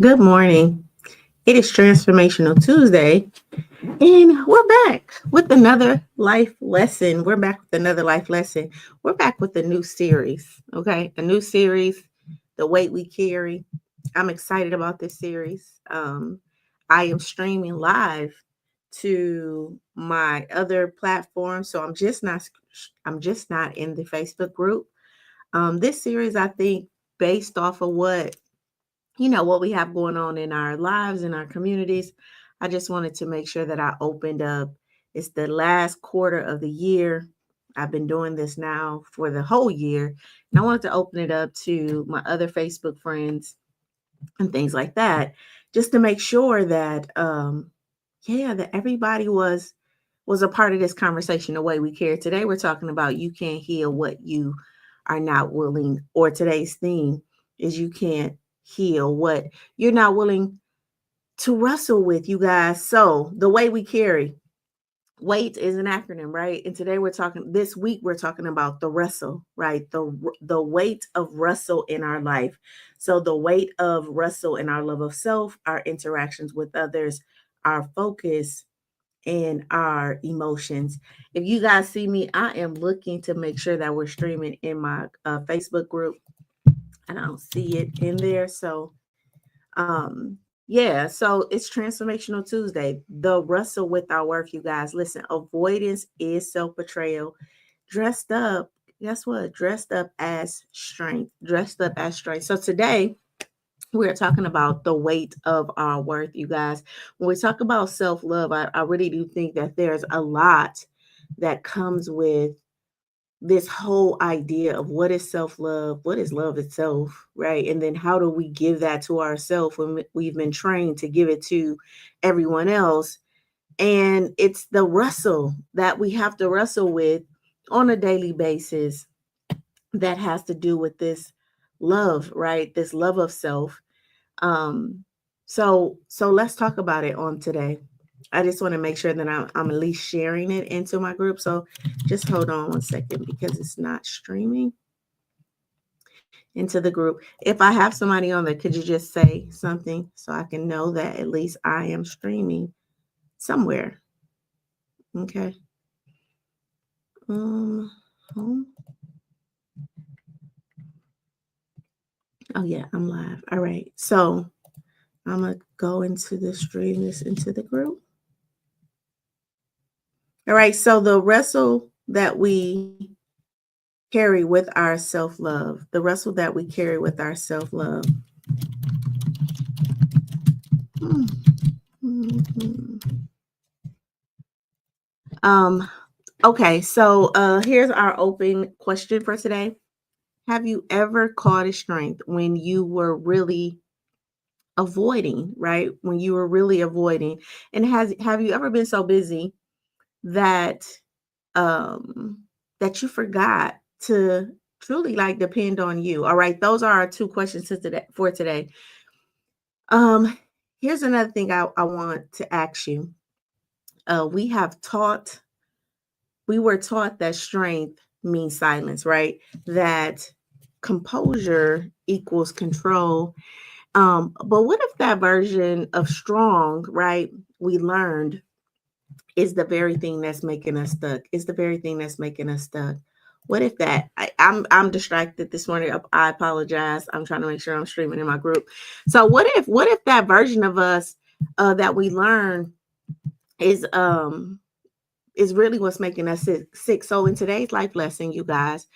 Good morning. It is Transformational Tuesday, and we're back with another life lesson. We're back with another life lesson. We're back with a new series, okay? A new series, The Weight We Carry. I'm excited about this series. I am streaming live to my other platform, so I'm just not in the Facebook group. This series, I think, based off of what we have going on in our lives, in our communities. I just wanted to make sure that I opened up. It's the last quarter of the year. I've been doing this now for the whole year. And I wanted to open it up to my other Facebook friends and things like that, just to make sure that that everybody was a part of this conversation the way we care. Today we're talking about you can't heal what you are not willing, or today's theme is you can't heal what you're not willing to wrestle with, you guys. So the way we carry. Weight is an acronym, right? And today this week we're talking about the wrestle, right? The weight of wrestle in our life. So the weight of wrestle in our love of self, our interactions with others, our focus, and our emotions. If you guys see me, I am looking to make sure that we're streaming in my Facebook group, and I don't see it in there. So, yeah, so it's Transformational Tuesday. The wrestle with our worth, you guys. Listen, avoidance is self-betrayal. Dressed up, guess what? Dressed up as strength. Dressed up as strength. So today we're talking about the weight of our worth, you guys. When we talk about self-love, I really do think that there's a lot that comes with this whole idea of what is self-love, what is love itself, right? And then how do we give that to ourselves when we've been trained to give it to everyone else? And it's the wrestle that we have to wrestle with on a daily basis that has to do with this love, right? This love of self. So let's talk about it on today. I just want to make sure that I'm at least sharing it into my group. So just hold on one second because it's not streaming into the group. If I have somebody on there, could you just say something so I can know that at least I am streaming somewhere? Okay. Home. Oh yeah, I'm live. All right. So I'm gonna go into the stream this into the group. All right. So the wrestle that we carry with our self-love, the wrestle that we carry with our self-love. Um, okay, so here's our open question for today. Have you ever caught a strength when you were really avoiding, right? When you were really avoiding. And have you ever been so busy that that you forgot to truly like depend on you? All right, those are our two questions for today. Um, Here's another thing I want to ask you. We have taught, we were taught that strength means silence, right? That composure equals control. But what if that version of strong, right, we learned is the very thing that's making us stuck? Is the very thing that's making us stuck? What if that? I'm distracted this morning. I apologize. I'm trying to make sure I'm streaming in my group. So what if that version of us that we learn is is really what's making us sick. So in today's life lesson, you guys,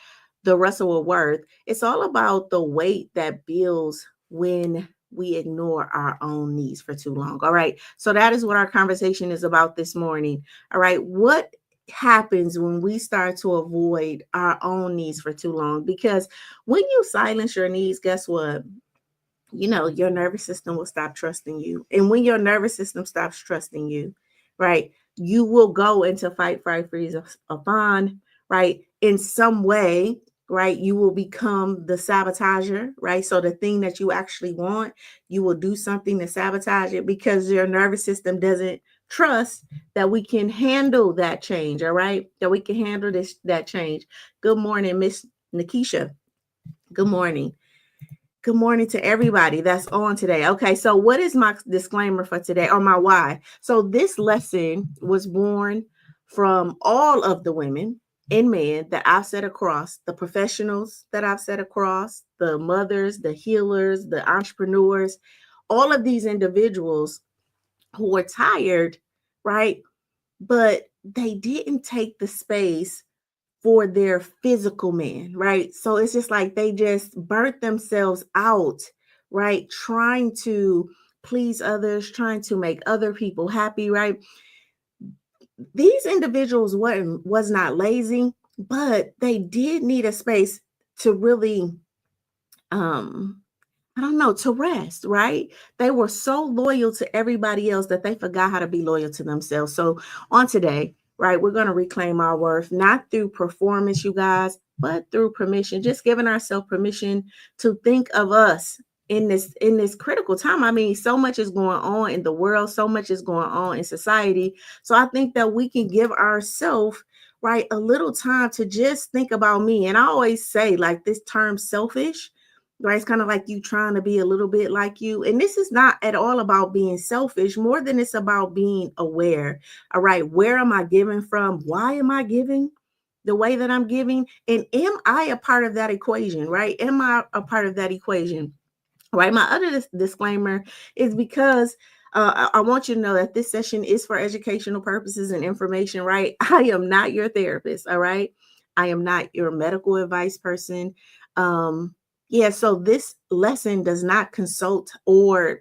the wrestle with worth, it's all about the weight that builds when we ignore our own needs for too long. All right. So that is what our conversation is about this morning. All right. What happens when we start to avoid our own needs for too long? Because when you silence your needs, guess what? Your nervous system will stop trusting you. And when your nervous system stops trusting you, right, you will go into fight, fright, freeze, or fawn, right? In some way, right, you will become the sabotager, right? So the thing that you actually want, you will do something to sabotage it because your nervous system doesn't trust that we can handle that change, all right? That we can handle that change. Good morning, Miss Nikisha. Good morning. Good morning to everybody that's on today. Okay, so what is my disclaimer for today or my why? So this lesson was born from all of the women and men that I've set across, the professionals that I've set across, the mothers, the healers, the entrepreneurs, all of these individuals who are tired, right? But they didn't take the space for their physical man, right? So it's just like they just burnt themselves out, right? Trying to please others, trying to make other people happy, right? These individuals was not lazy, but they did need a space to really um I don't know, to rest, right? They were so loyal to everybody else that they forgot how to be loyal to themselves. So, on today, right, we're going to reclaim our worth, not through performance, you guys, but through permission, just giving ourselves permission to think of us in this critical time. I mean, so much is going on in the world, so much is going on in society. So I think that we can give ourselves, right, a little time to just think about me. And I always say, like, this term selfish, right? It's kind of like you trying to be a little bit like you. And this is not at all about being selfish, more than it's about being aware. All right, where am I giving from? Why am I giving the way that I'm giving? And am I a part of that equation, right? Am I a part of that equation? Right. My other disclaimer is because I want you to know that this session is for educational purposes and information, right? I am not your therapist. All right. I am not your medical advice person. Yeah. So this lesson does not consult or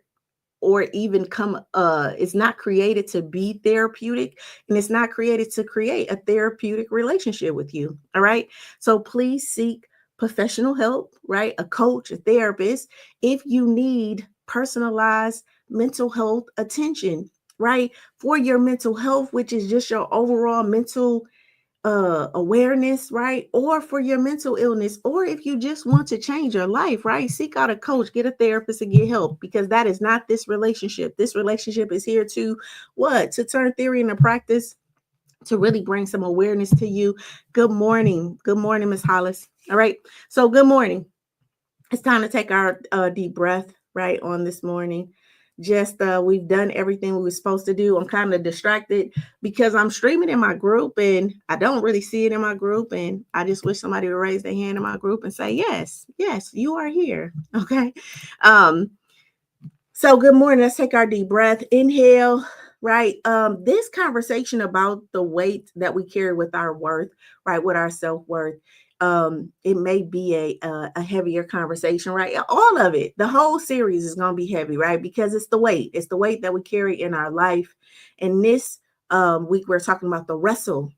even come it's not created to be therapeutic, and it's not created to create a therapeutic relationship with you. All right, so please seek professional help, right? A coach, a therapist, if you need personalized mental health attention, right? For your mental health, which is just your overall mental awareness, right? Or for your mental illness, or if you just want to change your life, right? Seek out a coach, get a therapist, and get help, because that is not this relationship. This relationship is here to what? To turn theory into practice, to really bring some awareness to you. Good morning. Good morning, Miss Hollis. All right. So good morning. It's time to take our deep breath right on this morning. Just we've done everything we were supposed to do. I'm kind of distracted because I'm streaming in my group and I don't really see it in my group, and I just wish somebody would raise their hand in my group and say yes, yes, you are here. Okay. um so good morning. Let's take our deep breath. Inhale, right? This conversation about the weight that we carry with our worth, right? With our self-worth. It may be a heavier conversation, right? All of it, the whole series is gonna be heavy, right? Because it's the weight. It's the weight that we carry in our life. And this week we're talking about the wrestle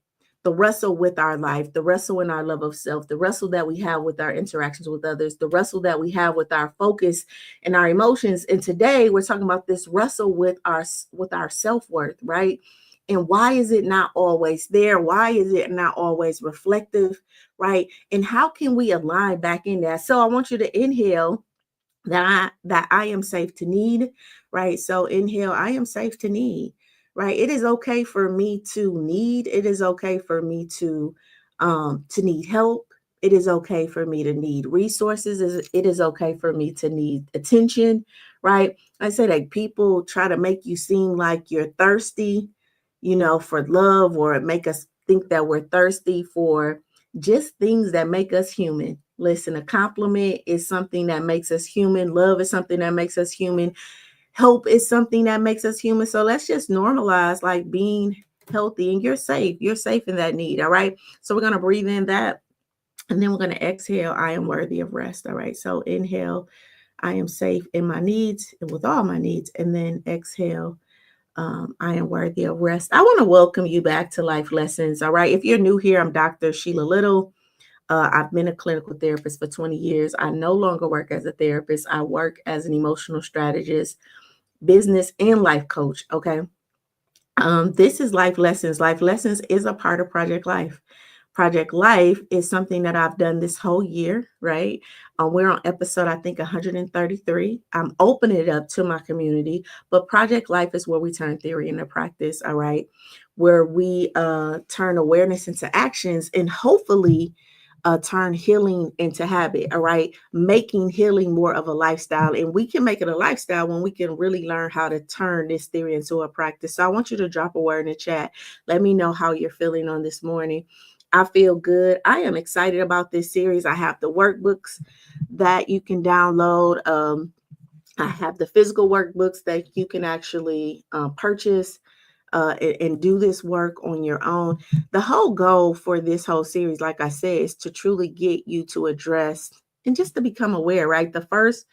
with our life, the wrestle in our love of self, the wrestle that we have with our interactions with others, the wrestle that we have with our focus and our emotions. And today we're talking about this wrestle with our self-worth, right? And why is it not always there? Why is it not always reflective, right? And how can we align back in that? So I want you to inhale that I am safe to need, right? So inhale, I am safe to need, right? It is okay for me to need. It is okay for me to need help. It is okay for me to need resources. It is okay for me to need attention, right? I say that people try to make you seem like you're thirsty, for love, or make us think that we're thirsty for just things that make us human. Listen, a compliment is something that makes us human. Love is something that makes us human. Help is something that makes us human. So let's just normalize like being healthy, and you're safe. You're safe in that need. All right. So we're going to breathe in that, and then we're going to exhale. I am worthy of rest. All right. So inhale, I am safe in my needs and with all my needs. And then exhale, I am worthy of rest. I want to welcome you back to Life Lessons. All right. If you're new here, I'm Dr. Sheila Little. I've been a clinical therapist for 20 years. I no longer work as a therapist. I work as an emotional strategist, business, and life coach. Okay. This is Life Lessons. Life Lessons is a part of Project Life. Project Life is something that I've done this whole year, right? We're on episode, I think, 133. I'm opening it up to my community, but Project Life is where we turn theory into practice, all right? Where we turn awareness into actions, and hopefully turn healing into habit, all right? Making healing more of a lifestyle. And we can make it a lifestyle when we can really learn how to turn this theory into a practice. So I want you to drop a word in the chat. Let me know how you're feeling on this morning. I feel good. I am excited about this series. I have the workbooks that you can download. I have the physical workbooks that you can actually purchase and do this work on your own. The whole goal for this whole series, like I said, is to truly get you to address and just to become aware, right? The first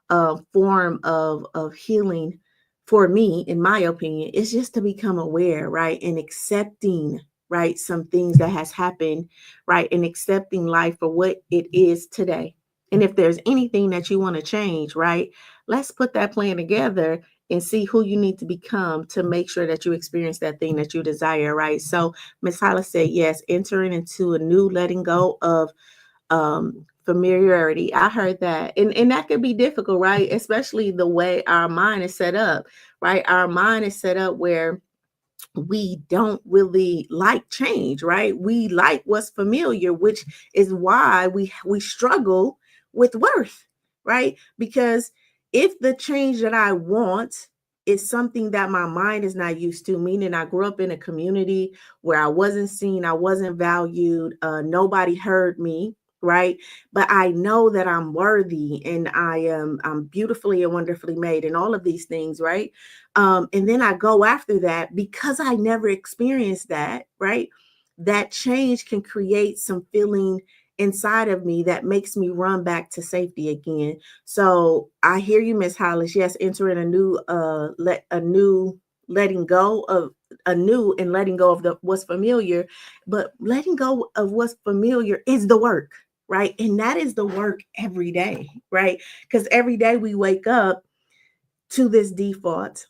form of healing for me, in my opinion, is just to become aware, right? And accepting, right, some things that has happened, right? And accepting life for what it is today. And if there's anything that you want to change, right, let's put that plan together and see who you need to become to make sure that you experience that thing that you desire, right? So Miss Hollis said, yes, entering into a new letting go of familiarity. I heard that. And that could be difficult, right? Especially the way our mind is set up, right? Our mind is set up where we don't really like change, right? We like what's familiar, which is why we struggle with worth, right? Because if the change that I want is something that my mind is not used to, meaning I grew up in a community where I wasn't seen, I wasn't valued, nobody heard me, right? But I know that I'm worthy and I'm beautifully and wonderfully made and all of these things, right? And then I go after that because I never experienced that, right? That change can create some feeling inside of me that makes me run back to safety again. So I hear you, Miss Hollis. Yes, entering a new letting go of a new and letting go of the what's familiar, but letting go of what's familiar is the work, right? And that is the work every day, right? Because every day we wake up to this default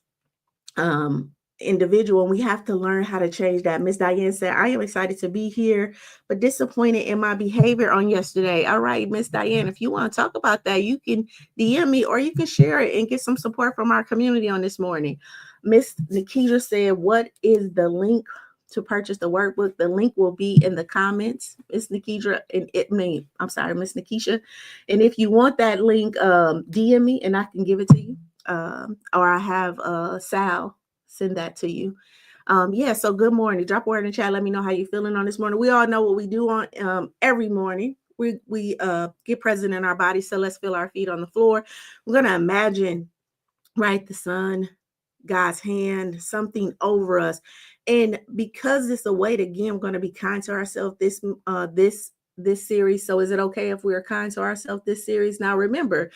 individual, and we have to learn how to change that. Miss Diane said, I am excited to be here, but disappointed in my behavior on yesterday. All right, Miss Diane, if you want to talk about that, you can DM me or you can share it and get some support from our community on this morning. Miss Nikita said, what is the link to purchase the workbook? The link will be in the comments, Miss Nikita, and I'm sorry, Miss Nikisha. And if you want that link, DM me and I can give it to you. Or I have Sal send that to you. Yeah, so good morning. Drop a word in the chat. Let me know how you're feeling on this morning. We all know what we do on every morning. We get present in our body. So let's feel our feet on the floor. We're gonna imagine, right, the sun, God's hand, something over us. And because it's a way to, again, we're going to be kind to ourselves this series. So is it okay if we are kind to ourselves this series? Now remember,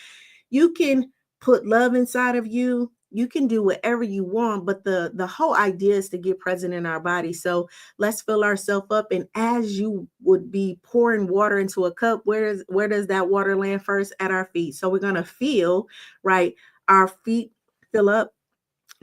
you can put love inside of you. You can do whatever you want, but the whole idea is to get present in our body. So let's fill ourselves up. And as you would be pouring water into a cup, where does that water land first? At our feet. So we're gonna feel, right, our feet fill up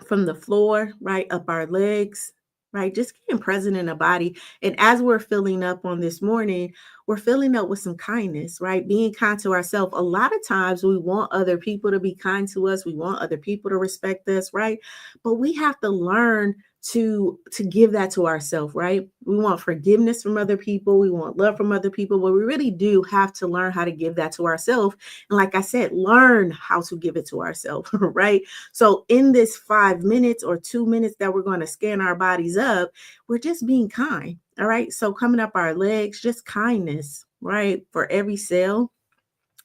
from the floor, right, up our legs, right? Just getting present in the body. And as we're filling up on this morning, we're filling up with some kindness, right? Being kind to ourselves. A lot of times we want other people to be kind to us. We want other people to respect us, right? But we have to learn to give that to ourselves, right? We want forgiveness from other people. We want love from other people, but we really do have to learn how to give that to ourselves. And like I said, learn how to give it to ourselves, right? So in this 5 minutes or 2 minutes that we're going to scan our bodies up, we're just being kind. All right. So coming up our legs, just kindness, right? For every cell,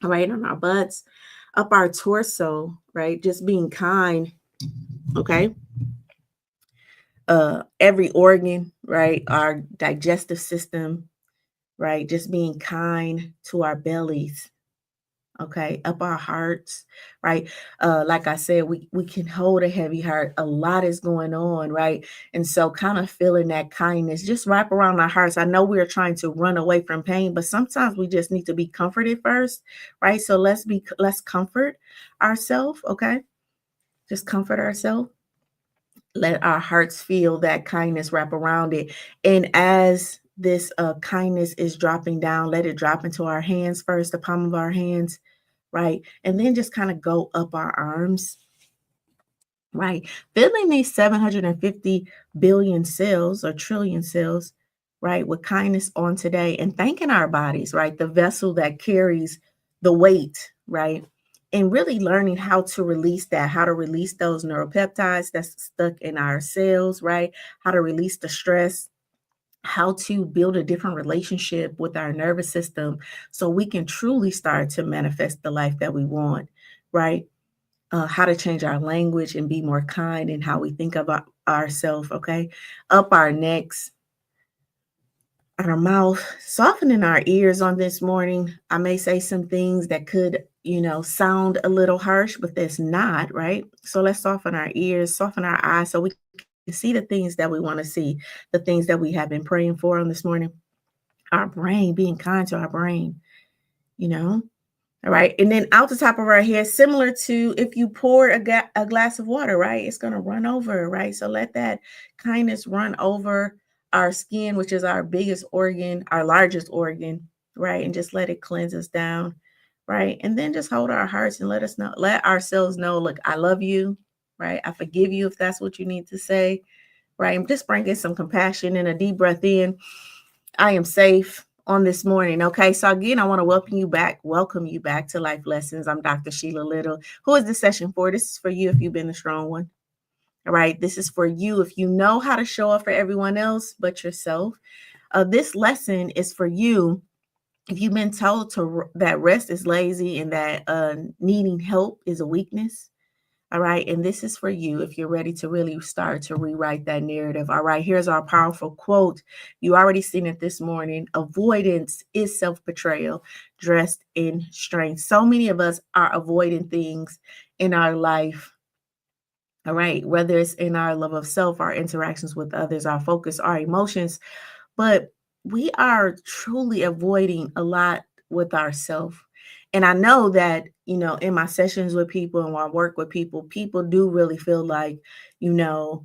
right, on our butts, up our torso, right? Just being kind. Okay. Every organ, right? Our digestive system, right? Just being kind to our bellies, okay, up our hearts, right? Like I said, we can hold a heavy heart. A lot is going on, right? And so kind of feeling that kindness just wrap around our hearts. I know we're trying to run away from pain, but sometimes we just need to be comforted first, right? So let's comfort ourselves, okay? Just comfort ourselves. Let our hearts feel that kindness wrap around it. And as this kindness is dropping down, let it drop into our hands first, the palm of our hands, right? And then just kind of go up our arms, right? Filling these 750 billion cells or trillion cells, right? With kindness on today and thanking our bodies, right? The vessel that carries the weight, right? And really learning how to release that, how to release those neuropeptides that's stuck in our cells, right? How to release the stress, how to build a different relationship with our nervous system so we can truly start to manifest the life that we want, right? How to change our language and be more kind in how we think about ourselves, okay? Up our necks, our mouth, softening our ears on this morning. I may say some things that could, sound a little harsh, but that's not, right? So let's soften our ears, soften our eyes so we can see the things that we want to see, the things that we have been praying for on this morning. Our brain, being kind to our brain, you know? All right. And then out the top of our head, similar to if you pour a glass of water, right? It's going to run over, right? So let that kindness run over our skin, which is our biggest organ, our largest organ, right? And just let it cleanse us down, right? And then just hold our hearts and let ourselves know, look, I love you, right? I forgive you if that's what you need to say, right? And just bring in some compassion and a deep breath in. I am safe on this morning. Okay. So again, I want to welcome you back to Life Lessons. I'm Dr. Sheila Little. Who is this session for? This is for you if you've been the strong one. All right. This is for you if you know how to show up for everyone else but yourself. This lesson is for you if you've been told that rest is lazy and that needing help is a weakness. All right. And this is for you if you're ready to really start to rewrite that narrative. All right. Here's our powerful quote. You already seen it this morning. Avoidance is self-betrayal dressed in strength. So many of us are avoiding things in our life. All right. Whether it's in our love of self, our interactions with others, our focus, our emotions, but we are truly avoiding a lot with ourselves. And I know that, in my sessions with people and when I work with people, people do really feel like, you know,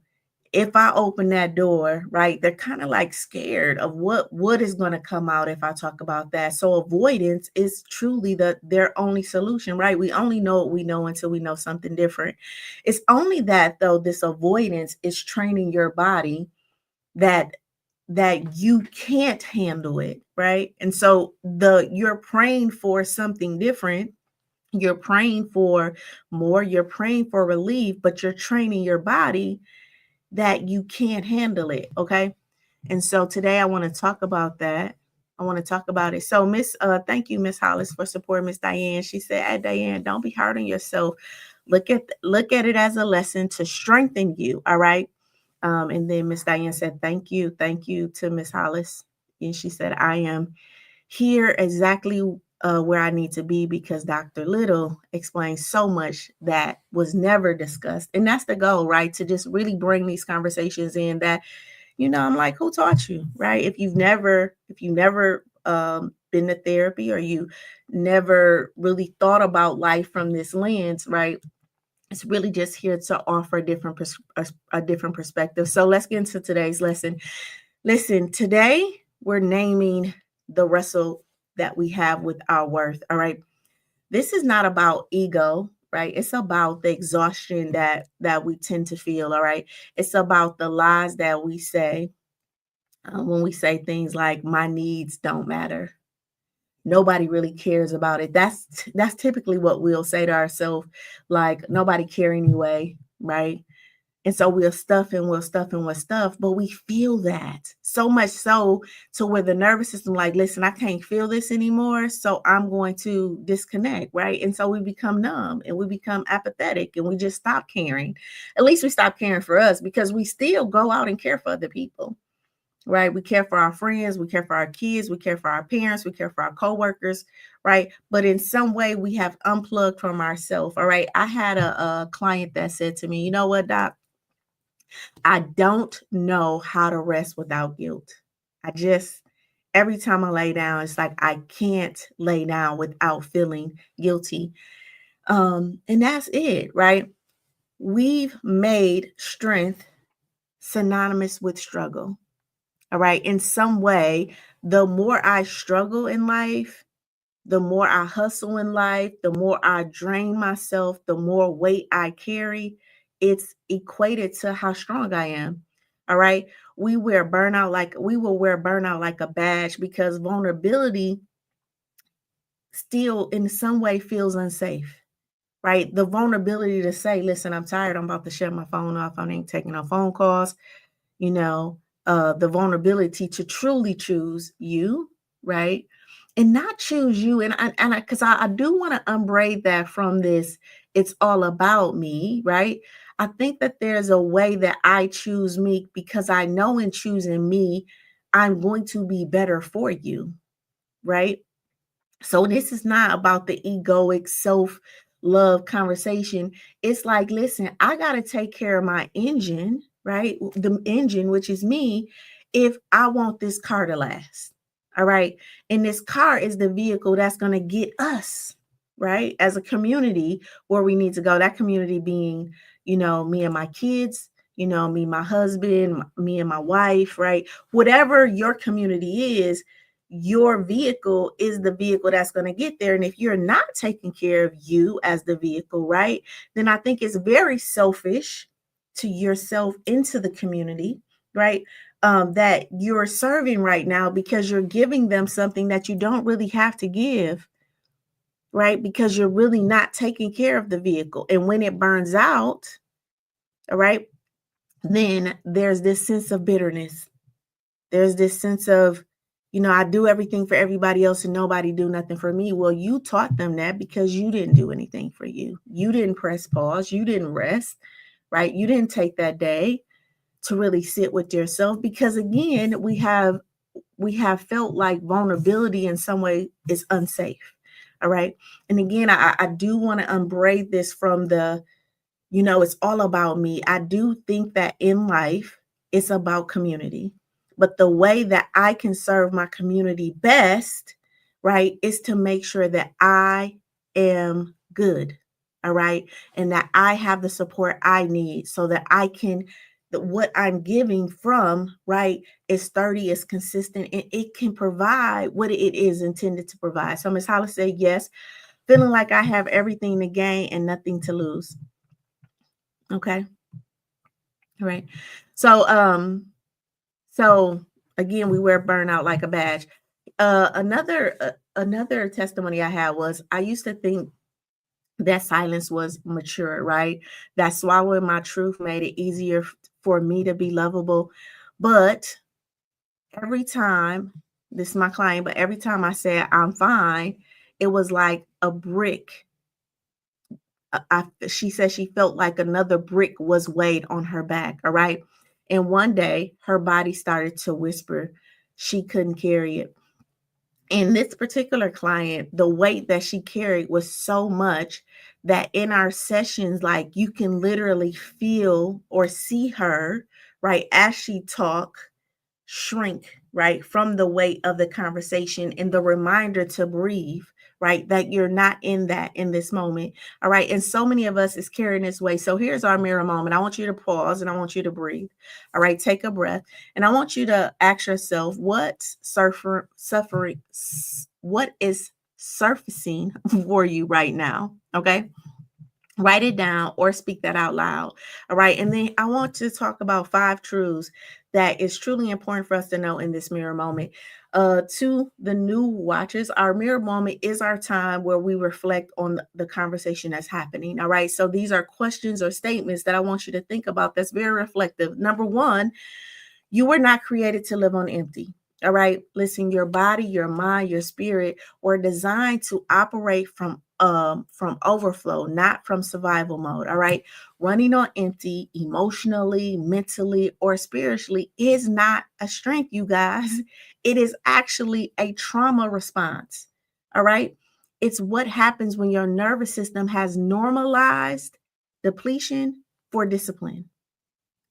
if I open that door, right, they're kind of like scared of what is going to come out if I talk about that. So avoidance is truly their only solution, right? We only know what we know until we know something different. It's only that though this avoidance is training your body that you can't handle it, right? And so you're praying for something different. You're praying for more, you're praying for relief, but you're training your body that you can't handle it, okay? And so today I want to talk about that. I want to talk about it. So thank you, Miss Hollis, for supporting Miss Diane. She said, "Hey, Diane, don't be hard on yourself. Look at it as a lesson to strengthen you." All right. And then Miss Diane said, thank you to Miss Hollis. And she said, "I am here exactly where I need to be because Dr. Little explained so much that was never discussed." And that's the goal, right? To just really bring these conversations in that, I'm like, who taught you, right? If you've never been to therapy or you never really thought about life from this lens, right? It's really just here to offer a different perspective. So let's get into today's lesson. Listen, today we're naming the wrestle that we have with our worth. All right. This is not about ego, right? It's about the exhaustion that we tend to feel. All right. It's about the lies that we say when we say things like "my needs don't matter." Nobody really cares about it. That's typically what we'll say to ourselves, like nobody care anyway, right? And so we'll stuff, but we feel that so much so to where the nervous system like, listen, I can't feel this anymore, so I'm going to disconnect, right? And so we become numb and we become apathetic and we just stop caring. At least we stop caring for us because we still go out and care for other people, right? We care for our friends, we care for our kids, we care for our parents, we care for our coworkers, right? But in some way, we have unplugged from ourselves. All right. I had a client that said to me, "You know what, Doc? I don't know how to rest without guilt. I just, every time I lay down, it's like I can't lay down without feeling guilty." And that's it, right? We've made strength synonymous with struggle. All right. In some way, the more I struggle in life, the more I hustle in life, the more I drain myself, the more weight I carry, it's equated to how strong I am. All right. We will wear burnout like a badge because vulnerability still in some way feels unsafe, right? The vulnerability to say, listen, I'm tired. I'm about to shut my phone off. I ain't taking no phone calls. you know, the vulnerability to truly choose you, right? And not choose you. Because I do want to unbraid that from this, it's all about me, right? I think that there's a way that I choose me because I know in choosing me, I'm going to be better for you, right? So this is not about the egoic self love conversation. It's like, listen, I got to take care of my engine, right? The engine, which is me, if I want this car to last. All right. And this car is the vehicle that's going to get us, right? As a community where we need to go. That community being, me and my kids, me, my husband, me and my wife, right? Whatever your community is, your vehicle is the vehicle that's going to get there. And if you're not taking care of you as the vehicle, right, then I think it's very selfish to yourself into the community, right? That you're serving right now because you're giving them something that you don't really have to give, right? Because you're really not taking care of the vehicle. And when it burns out, all right, then there's this sense of bitterness. There's this sense of, I do everything for everybody else and nobody do nothing for me. Well, you taught them that because you didn't do anything for you. You didn't press pause. You didn't rest, right? You didn't take that day to really sit with yourself because again, we have felt like vulnerability in some way is unsafe. All right. And again, I do want to unbraid this from the it's all about me. I do think that in life, it's about community. But the way that I can serve my community best, right, is to make sure that I am good. All right. And that I have the support I need so that I can, that what I'm giving from, right, is sturdy, is consistent, and it can provide what it is intended to provide. So, Ms. Hollis said, yes, feeling like I have everything to gain and nothing to lose. Okay. All right. So so again, we wear burnout like a badge. Another testimony I had was I used to think that silence was mature, right? That swallowing my truth made it easier for me to be lovable. But every time, this is my client, but every time I said I'm fine, it was like a brick. She said she felt like another brick was weighed on her back. All right. And one day her body started to whisper she couldn't carry it. And this particular client, the weight that she carried was so much that in our sessions, like you can literally feel or see her, right, as she talk shrink, right, from the weight of the conversation and the reminder to breathe, right, that you're not in this moment. All right. And so many of us is carrying this weight. So here's our mirror moment. I want you to pause and I want you to breathe. All right. Take a breath. And I want you to ask yourself what is surfacing for you right now. Okay. Write it down or speak that out loud. All right. And then I want to talk about 5 truths that is truly important for us to know in this mirror moment. To the new watchers, our mirror moment is our time where we reflect on the conversation that's happening. All right. So these are questions or statements that I want you to think about that's very reflective. Number 1, you were not created to live on empty. All right. Listen, your body, your mind, your spirit were designed to operate from overflow, not from survival mode. All right. Running on empty emotionally, mentally, or spiritually is not a strength, you guys. It is actually a trauma response. All right. It's what happens when your nervous system has normalized depletion for discipline.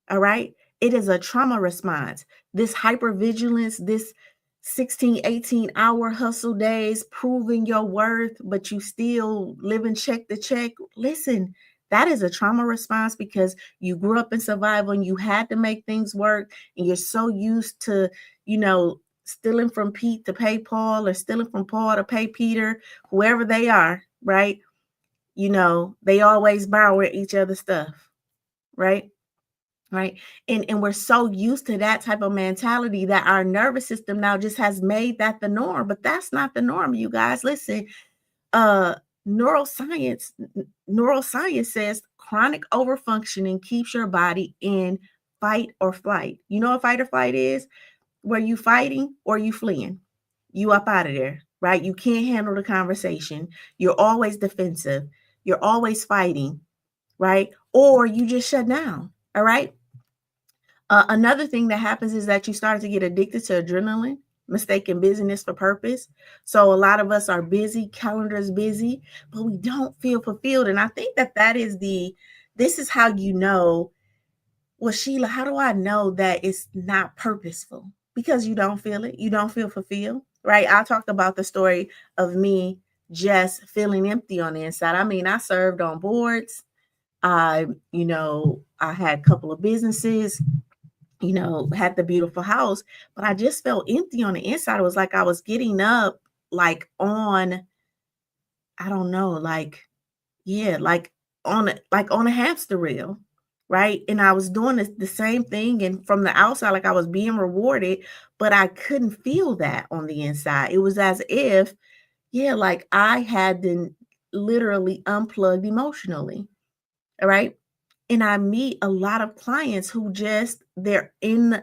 All right. It is a trauma response. This hypervigilance, this 16, 18-hour hustle days, proving your worth, but you still living check to check. Listen, that is a trauma response because you grew up in survival and you had to make things work. And you're so used to, stealing from Pete to pay Paul or stealing from Paul to pay Peter, whoever they are, right? They always borrow each other's stuff, right? right? And we're so used to that type of mentality that our nervous system now just has made that the norm, but that's not the norm, you guys. Listen, uh neuroscience says chronic overfunctioning keeps your body in fight or flight. You know what fight or flight is? Where you fighting or you fleeing. You up out of there, right? You can't handle the conversation. You're always defensive. You're always fighting, right? Or you just shut down. All right. Another thing that happens is that you start to get addicted to adrenaline, mistaking busyness for purpose. So a lot of us are busy, calendars busy, but we don't feel fulfilled. And I think that this is how you know, well, Sheila, how do I know that it's not purposeful? Because you don't feel it. You don't feel fulfilled, right? I talked about the story of me just feeling empty on the inside. I mean, I served on boards. I had a couple of businesses, had the beautiful house, but I just felt empty on the inside. It was like I was getting up like on, I don't know, like, yeah, like on a hamster wheel, right? And I was doing the same thing, and from the outside, like I was being rewarded, but I couldn't feel that on the inside. It was as if, yeah, like I had been literally unplugged emotionally. All right. And I meet a lot of clients who just they're in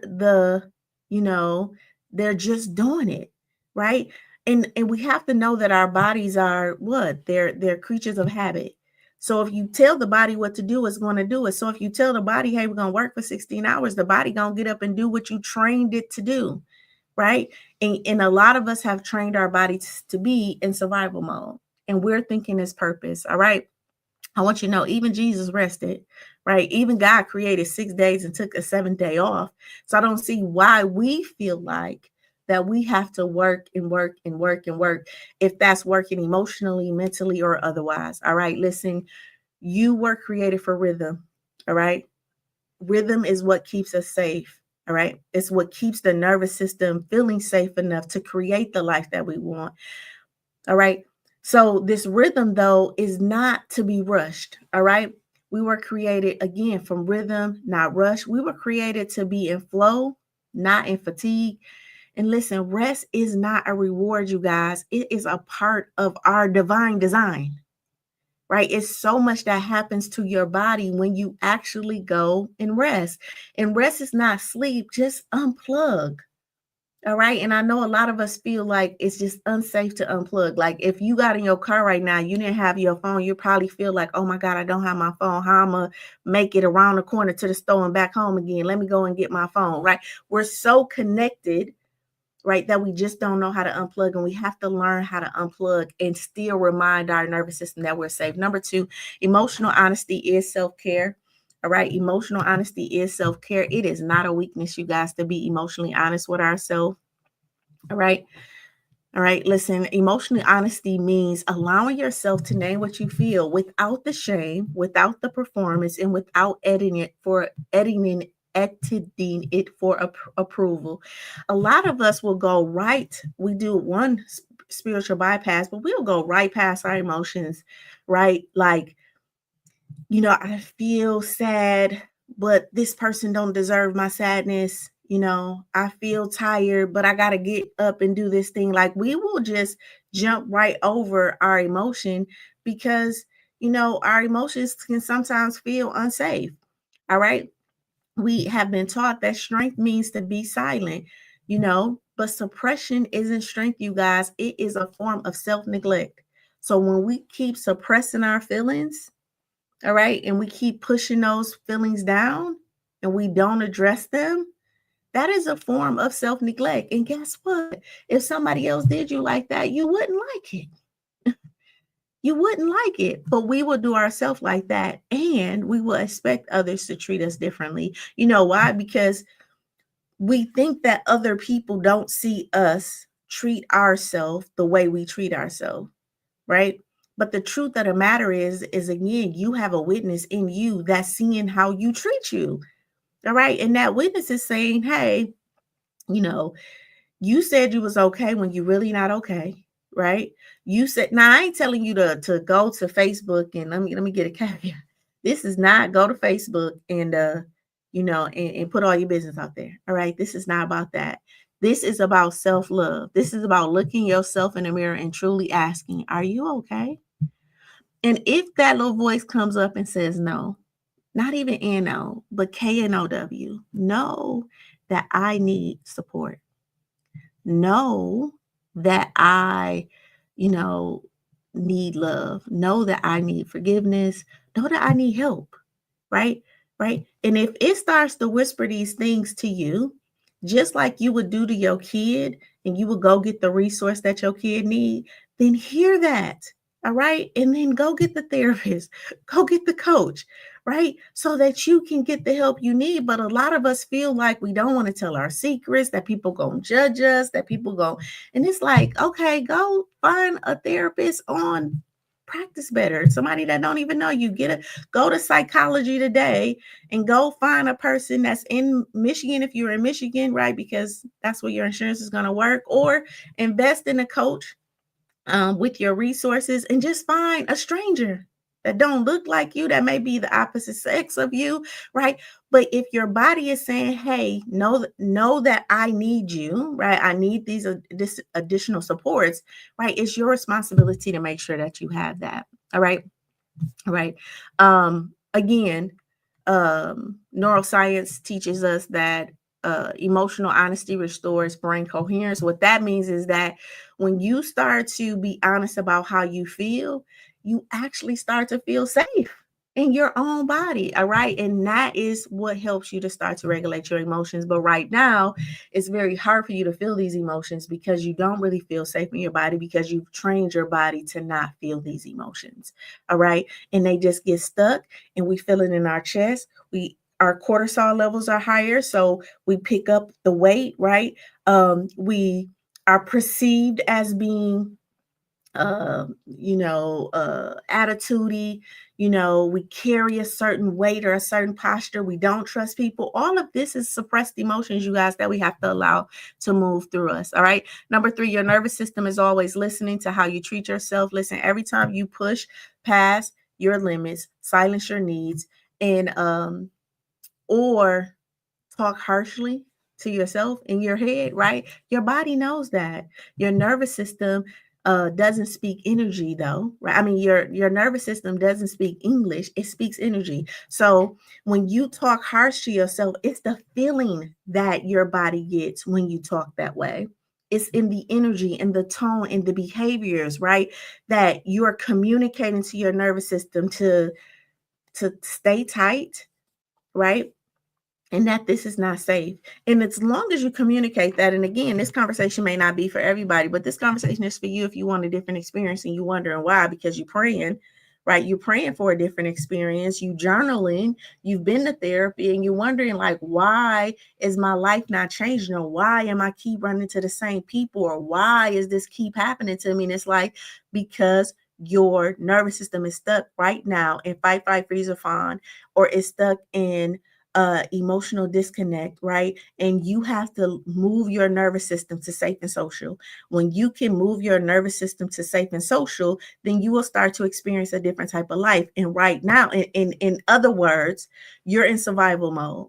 you know, they're just doing it, right? And we have to know that our bodies are what? They're creatures of habit. So if you tell the body what to do, it's going to do it. So if you tell the body, hey, we're going to work for 16 hours, the body going to get up and do what you trained it to do, right? And a lot of us have trained our bodies to be in survival mode, and we're thinking it's purpose, all right? I want you to know, even Jesus rested, right? Even God created 6 days and took a seventh day off. So I don't see why we feel like that we have to work and work and work and work if that's working emotionally, mentally, or otherwise. All right. Listen, you were created for rhythm. All right. Rhythm is what keeps us safe. All right. It's what keeps the nervous system feeling safe enough to create the life that we want. All right. So this rhythm, though, is not to be rushed. All right. We were created again from rhythm, not rush. We were created to be in flow, not in fatigue. And listen, rest is not a reward, you guys. It is a part of our divine design, right? It's so much that happens to your body when you actually go and rest. And rest is not sleep, just unplug. All right. And I know a lot of us feel like it's just unsafe to unplug. Like if you got in your car right now, you didn't have your phone, you probably feel like, oh my God, I don't have my phone. How am I make it around the corner to the store and back home again? Let me go and get my phone. Right. We're so connected, right, that we just don't know how to unplug. And we have to learn how to unplug and still remind our nervous system that we're safe. Number two, emotional honesty is self-care. All right. Emotional honesty is self-care. It is not a weakness, you guys, to be emotionally honest with ourselves. All right. All right. Listen, emotional honesty means allowing yourself to name what you feel without the shame, without the performance, and without editing it for approval. A lot of us will go right. We do one spiritual bypass, but we'll go right past our emotions, right? Like, I feel sad, but this person don't deserve my sadness. I feel tired, but I got to get up and do this thing. Like we will just jump right over our emotion because, our emotions can sometimes feel unsafe. All right. We have been taught that strength means to be silent, but suppression isn't strength, you guys. It is a form of self neglect. So when we keep suppressing our feelings, all right, and we keep pushing those feelings down and we don't address them, that is a form of self neglect. And guess what? If somebody else did you like that, you wouldn't like it. You wouldn't like it, but we will do ourselves like that. And we will expect others to treat us differently. You know why? Because we think that other people don't see us treat ourselves the way we treat ourselves, right? But the truth of the matter is again, you have a witness in you that's seeing how you treat you. All right. And that witness is saying, hey, you know, you said you was okay when you really not okay. Right. You said, now I ain't telling you to go to Facebook and let me get a caveat. This is not go to Facebook and and put all your business out there. All right. This is not about that. This is about self love. This is about looking yourself in the mirror and truly asking, are you okay? And if that little voice comes up and says no, not even NO, but KNOW, know that I need support. Know that I, you know, need love. Know that I need forgiveness. Know that I need help. Right? Right? And if it starts to whisper these things to you, just like you would do to your kid, and you would go get the resource that your kid need, then hear that. All right? And then go get the therapist, go get the coach, right? So that you can get the help you need. But a lot of us feel like we don't want to tell our secrets, that people gonna judge us, that people go, and it's like, okay, go find a therapist on Practice Better, somebody that don't even know you. Go to Psychology Today and go find a person that's in Michigan, if you're in Michigan, right? Because that's where your insurance is going to work, or invest in a coach with your resources, and just find a stranger that don't look like you, that may be the opposite sex of you, right? But if your body is saying, hey, know that I need you, right? I need this additional supports, right? It's your responsibility to make sure that you have that. All right. All right. Again, neuroscience teaches us that emotional honesty restores brain coherence. What that means is that when you start to be honest about how you feel, you actually start to feel safe in your own body. All right. And that is what helps you to start to regulate your emotions. But right now, it's very hard for you to feel these emotions because you don't really feel safe in your body, because you've trained your body to not feel these emotions. All right. And they just get stuck, and we feel it in our chest. Our cortisol levels are higher, so we pick up the weight, right? We are perceived as being attitudey. We carry a certain weight or a certain posture. We don't trust people. All of this is suppressed emotions, you guys, that we have to allow to move through us. All right. Number 3, your nervous system is always listening to how you treat yourself. Listen, every time you push past your limits, silence your needs, and or talk harshly to yourself in your head, right? Your body knows that. Your nervous system doesn't speak energy, though, right? I mean, your nervous system doesn't speak English; it speaks energy. So when you talk harsh to yourself, it's the feeling that your body gets when you talk that way. It's in the energy and the tone and the behaviors, right? That you're communicating to your nervous system to stay tight, right? And that this is not safe. And as long as you communicate that, and again, this conversation may not be for everybody, but this conversation is for you if you want a different experience and you wondering why, because you're praying, right? You're praying for a different experience, you journaling, you've been to therapy, and you're wondering, like, why is my life not changing? Or why am I keep running to the same people? Or why is this keep happening to me? And it's like, because your nervous system is stuck right now in fight, flight, freeze, or fawn, or it's stuck in emotional disconnect, right? And you have to move your nervous system to safe and social. When you can move your nervous system to safe and social, then you will start to experience a different type of life. And right now, in other words, you're in survival mode,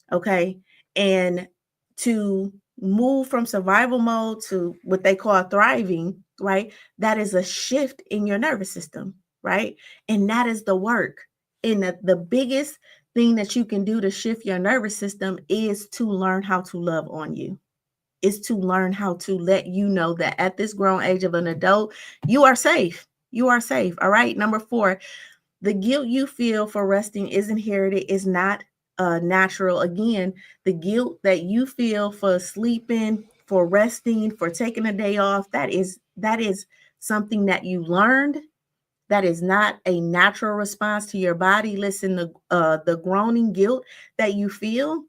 okay? And to move from survival mode to what they call thriving, right? That is a shift in your nervous system, right? And that is the work. And the biggest thing that you can do to shift your nervous system is to learn how to love on you. Is to learn how to let you know that at this grown age of an adult, you are safe. You are safe. All right. Number 4, the guilt you feel for resting is inherited, is not natural. Again, the guilt that you feel for sleeping, for resting, for taking a day off, that is something that you learned. That is not a natural response to your body. Listen, the groaning guilt that you feel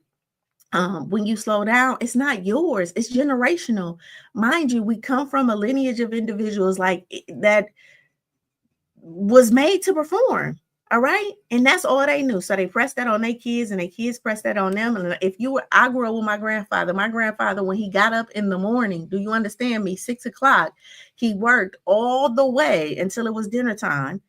when you slow down, it's not yours. It's generational. Mind you, we come from a lineage of individuals that was made to perform. All right. And that's all they knew. So they pressed that on their kids, and their kids pressed that on them. And I grew up with my grandfather. My grandfather, when he got up in the morning, do you understand me? 6 o'clock, he worked all the way until it was dinner time.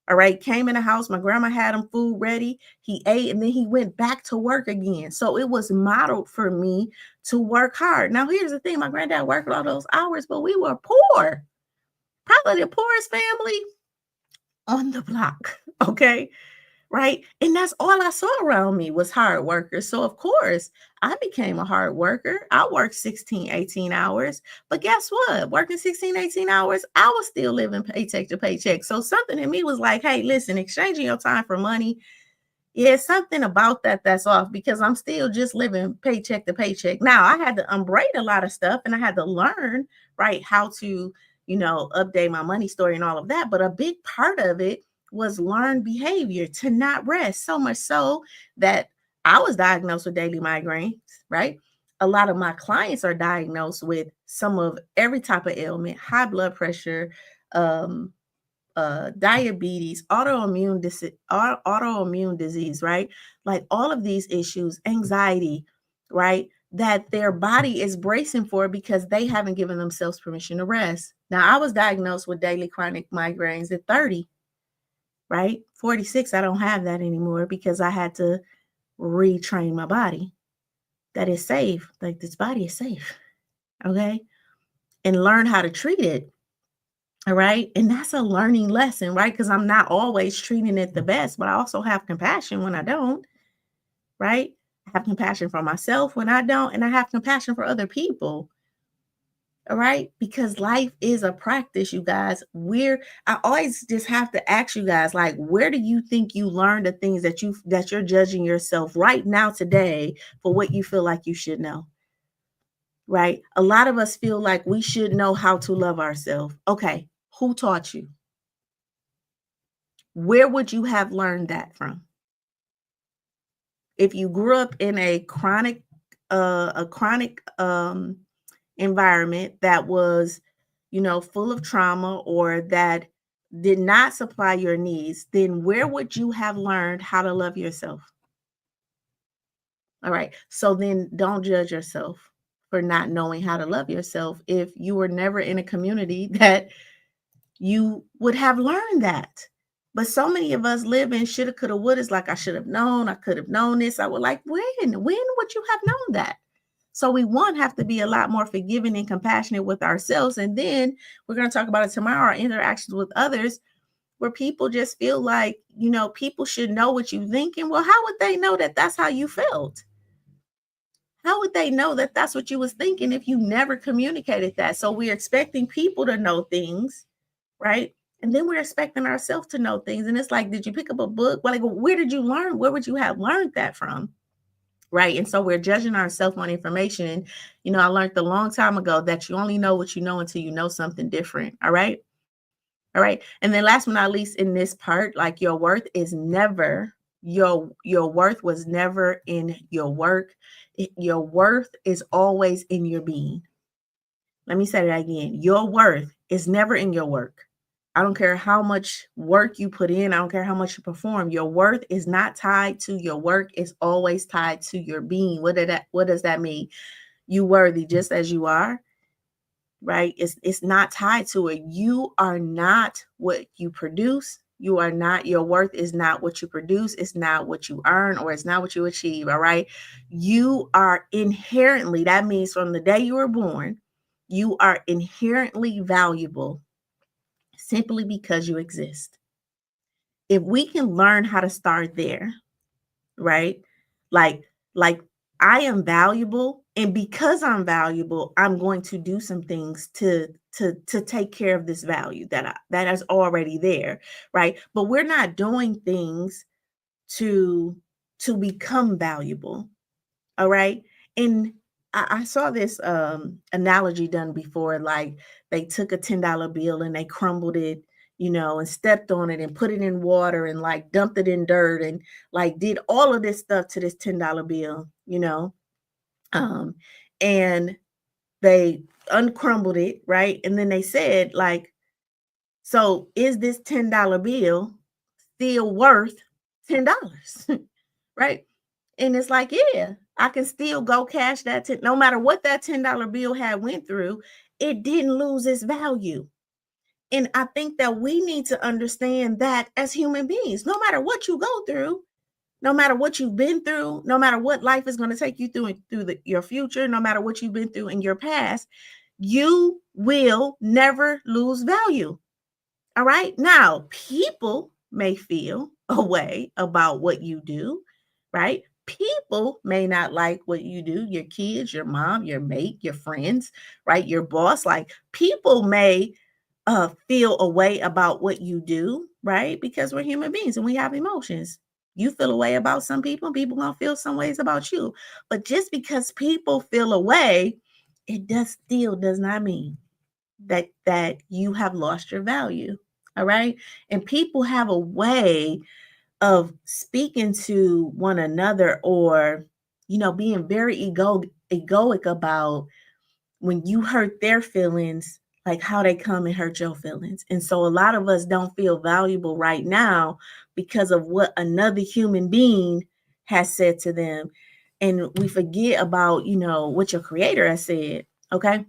All right. Came in the house. My grandma had him food ready. He ate and then he went back to work again. So it was modeled for me to work hard. Now, here's the thing, my granddad worked all those hours, but we were poor. Probably the poorest family on the block. Okay. Right? And that's all I saw around me was hard workers. So of course, I became a hard worker. I worked 16, 18 hours. But guess what? Working 16, 18 hours, I was still living paycheck to paycheck. So something in me was like, hey, listen, exchanging your time for money, yeah, something about that that's off because I'm still just living paycheck to paycheck. Now, I had to unbraid a lot of stuff and I had to learn, right, how to, update my money story and all of that. But a big part of it was learned behavior to not rest, so much so that I was diagnosed with daily migraines, right? A lot of my clients are diagnosed with some of every type of ailment, high blood pressure, um, diabetes, autoimmune disease, right? Like all of these issues, anxiety, right? That their body is bracing for because they haven't given themselves permission to rest. Now, I was diagnosed with daily chronic migraines at 30, right? 46, I don't have that anymore because I had to retrain my body that is safe. Like this body is safe, okay? And learn how to treat it. All right. And that's a learning lesson, right? Because I'm not always treating it the best, but I also have compassion when I don't, right? I have compassion for myself when I don't, and I have compassion for other people. All right. Because life is a practice, you guys. I always just have to ask you guys, like, where do you think you learn the things that you're judging yourself right now today for what you feel like you should know? Right. A lot of us feel like we should know how to love ourselves. Okay. Who taught you? Where would you have learned that from? If you grew up in a chronic environment that was, full of trauma or that did not supply your needs, then where would you have learned how to love yourself? All right. So then don't judge yourself for not knowing how to love yourself if you were never in a community that you would have learned that. But so many of us live in shoulda, coulda, woulda. It's like I should have known. I could have known this. I would like when? When would you have known that? So we one have to be a lot more forgiving and compassionate with ourselves. And then we're going to talk about it tomorrow, our interactions with others, where people just feel like, people should know what you think. And well, how would they know that that's how you felt? How would they know that that's what you was thinking if you never communicated that? So we're expecting people to know things, right? And then we're expecting ourselves to know things. And it's like, did you pick up a book? Well, like, where did you learn? Where would you have learned that from? Right. And so we're judging ourselves on information. And, I learned a long time ago that you only know what you know until you know something different. All right. All right. And then last but not least in this part, like your worth is never your worth was never in your work. Your worth is always in your being. Let me say that again. Your worth is never in your work. I don't care how much work you put in. I don't care how much you perform. Your worth is not tied to your work. It's always tied to your being. What does that mean? You worthy just as you are, right? It's not tied to it. You are not what you produce. You are not, your worth is not what you produce. It's not what you earn or it's not what you achieve. All right. You are inherently, that means from the day you were born, you are inherently valuable simply because you exist. If we can learn how to start there, right? Like I am valuable and because I'm valuable, I'm going to do some things to take care of this value that is already there, right? But we're not doing things to become valuable. All right. And I saw this analogy done before, like they took a $10 bill and they crumbled it, and stepped on it and put it in water and like dumped it in dirt and like did all of this stuff to this $10 bill, um, and they uncrumbled it, right? And then they said, like, so is this $10 bill still worth $10? Right? And it's like, yeah, I can still go cash that no matter what that $10 bill had went through, it didn't lose its value. And I think that we need to understand that as human beings, no matter what you go through, no matter what you've been through, no matter what life is going to take you through and through your future, no matter what you've been through in your past, you will never lose value. All right. Now, people may feel a way about what you do, right? People may not like what you do, your kids, your mom, your mate, your friends, right? Your boss. Like people may feel a way about what you do, right? Because we're human beings and we have emotions. You feel a way about some people, people gonna feel some ways about you. But just because people feel a way, it does not mean that you have lost your value. All right. And people have a way of speaking to one another or, being very egoic about when you hurt their feelings, like how they come and hurt your feelings. And so a lot of us don't feel valuable right now because of what another human being has said to them. And we forget about, what your creator has said. Okay.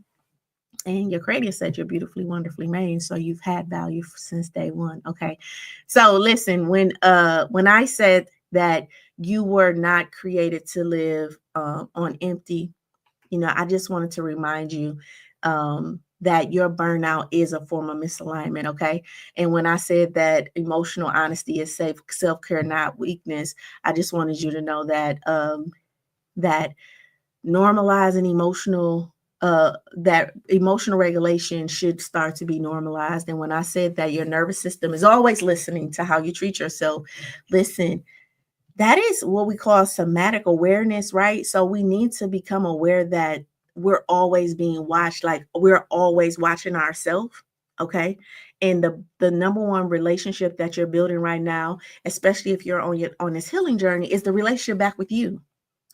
And your creator said you're beautifully, wonderfully made. So you've had value since day one. Okay. So listen, when I said that you were not created to live on empty, I just wanted to remind you that your burnout is a form of misalignment. Okay. And when I said that emotional honesty is self-care, not weakness, I just wanted you to know that normalizing that emotional regulation should start to be normalized. And when I said that your nervous system is always listening to how you treat yourself, listen, that is what we call somatic awareness, right? So we need to become aware that we're always being watched, like we're always watching ourselves. Okay. And the number one relationship that you're building right now, especially if you're on this healing journey, is the relationship back with you.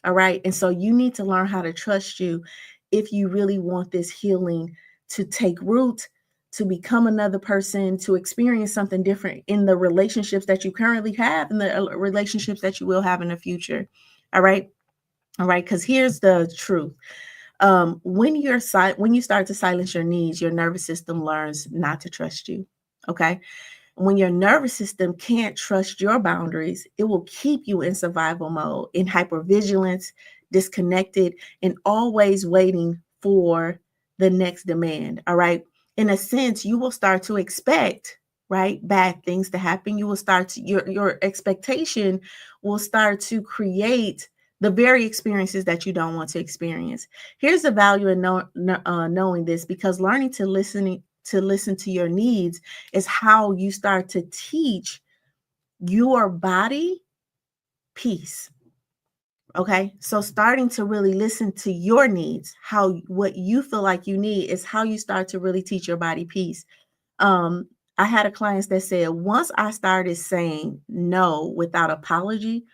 All right. And so you need to learn how to trust you if you really want this healing to take root, to become another person, to experience something different in the relationships that you currently have and the relationships that you will have in the future. All right. All right. Because here's the truth. When you start to silence your needs, your nervous system learns not to trust you. Okay. When your nervous system can't trust your boundaries, it will keep you in survival mode, in hypervigilance, disconnected, and always waiting for the next demand. All right. In a sense, you will start to expect, right, bad things to happen. You will start to, your expectation will start to create the very experiences that you don't want to experience. Here's the value in knowing this, because learning to listen to your needs is how you start to teach your body peace. Okay. So starting to really listen to your needs, what you feel like you need, is how you start to really teach your body peace. I had a client that said, once I started saying no without apology,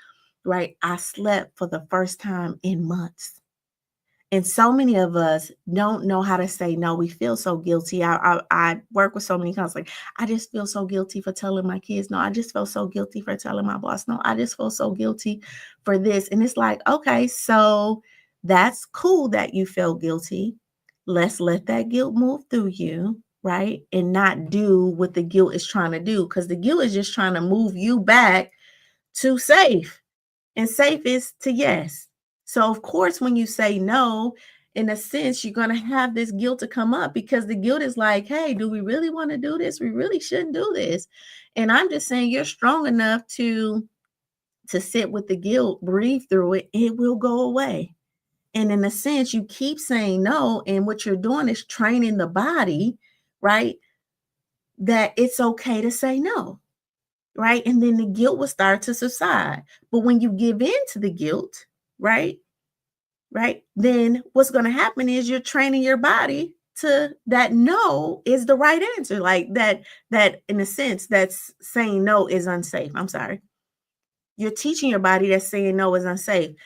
right, I slept for the first time in months. And so many of us don't know how to say no. We feel so guilty. I work with so many clients, like, I just feel so guilty for telling my kids no. I just feel so guilty for telling my boss no. I just feel so guilty for this. And it's like, okay, so that's cool that you feel guilty. Let's let that guilt move through you, right? And not do what the guilt is trying to do, because the guilt is just trying to move you back to safe. And safe is to yes. So, of course, when you say no, in a sense, you're going to have this guilt to come up, because the guilt is like, hey, do we really want to do this? We really shouldn't do this. And I'm just saying, you're strong enough to sit with the guilt, breathe through it. It will go away. And in a sense, you keep saying no. And what you're doing is training the body, right, that it's okay to say no. Right. And then the guilt will start to subside. But when you give in to the guilt, right, then what's going to happen is you're training your body to that no is the right answer. Like that in a sense, that's saying no is unsafe. I'm sorry. You're teaching your body that saying no is unsafe.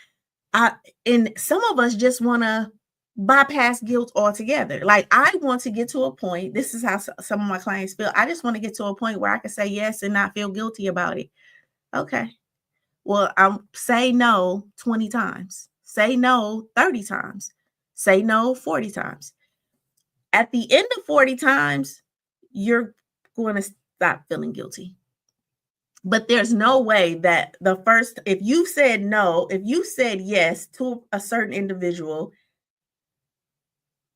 And some of us just want to bypass guilt altogether. Like, I want to get to a point. This is how some of my clients feel. I just want to get to a point where I can say yes and not feel guilty about it. Okay. Well, I'm say no 20 times. Say no 30 times. Say no 40 times. At the end of 40 times, you're going to stop feeling guilty. But there's no way that if you said no, if you said yes to a certain individual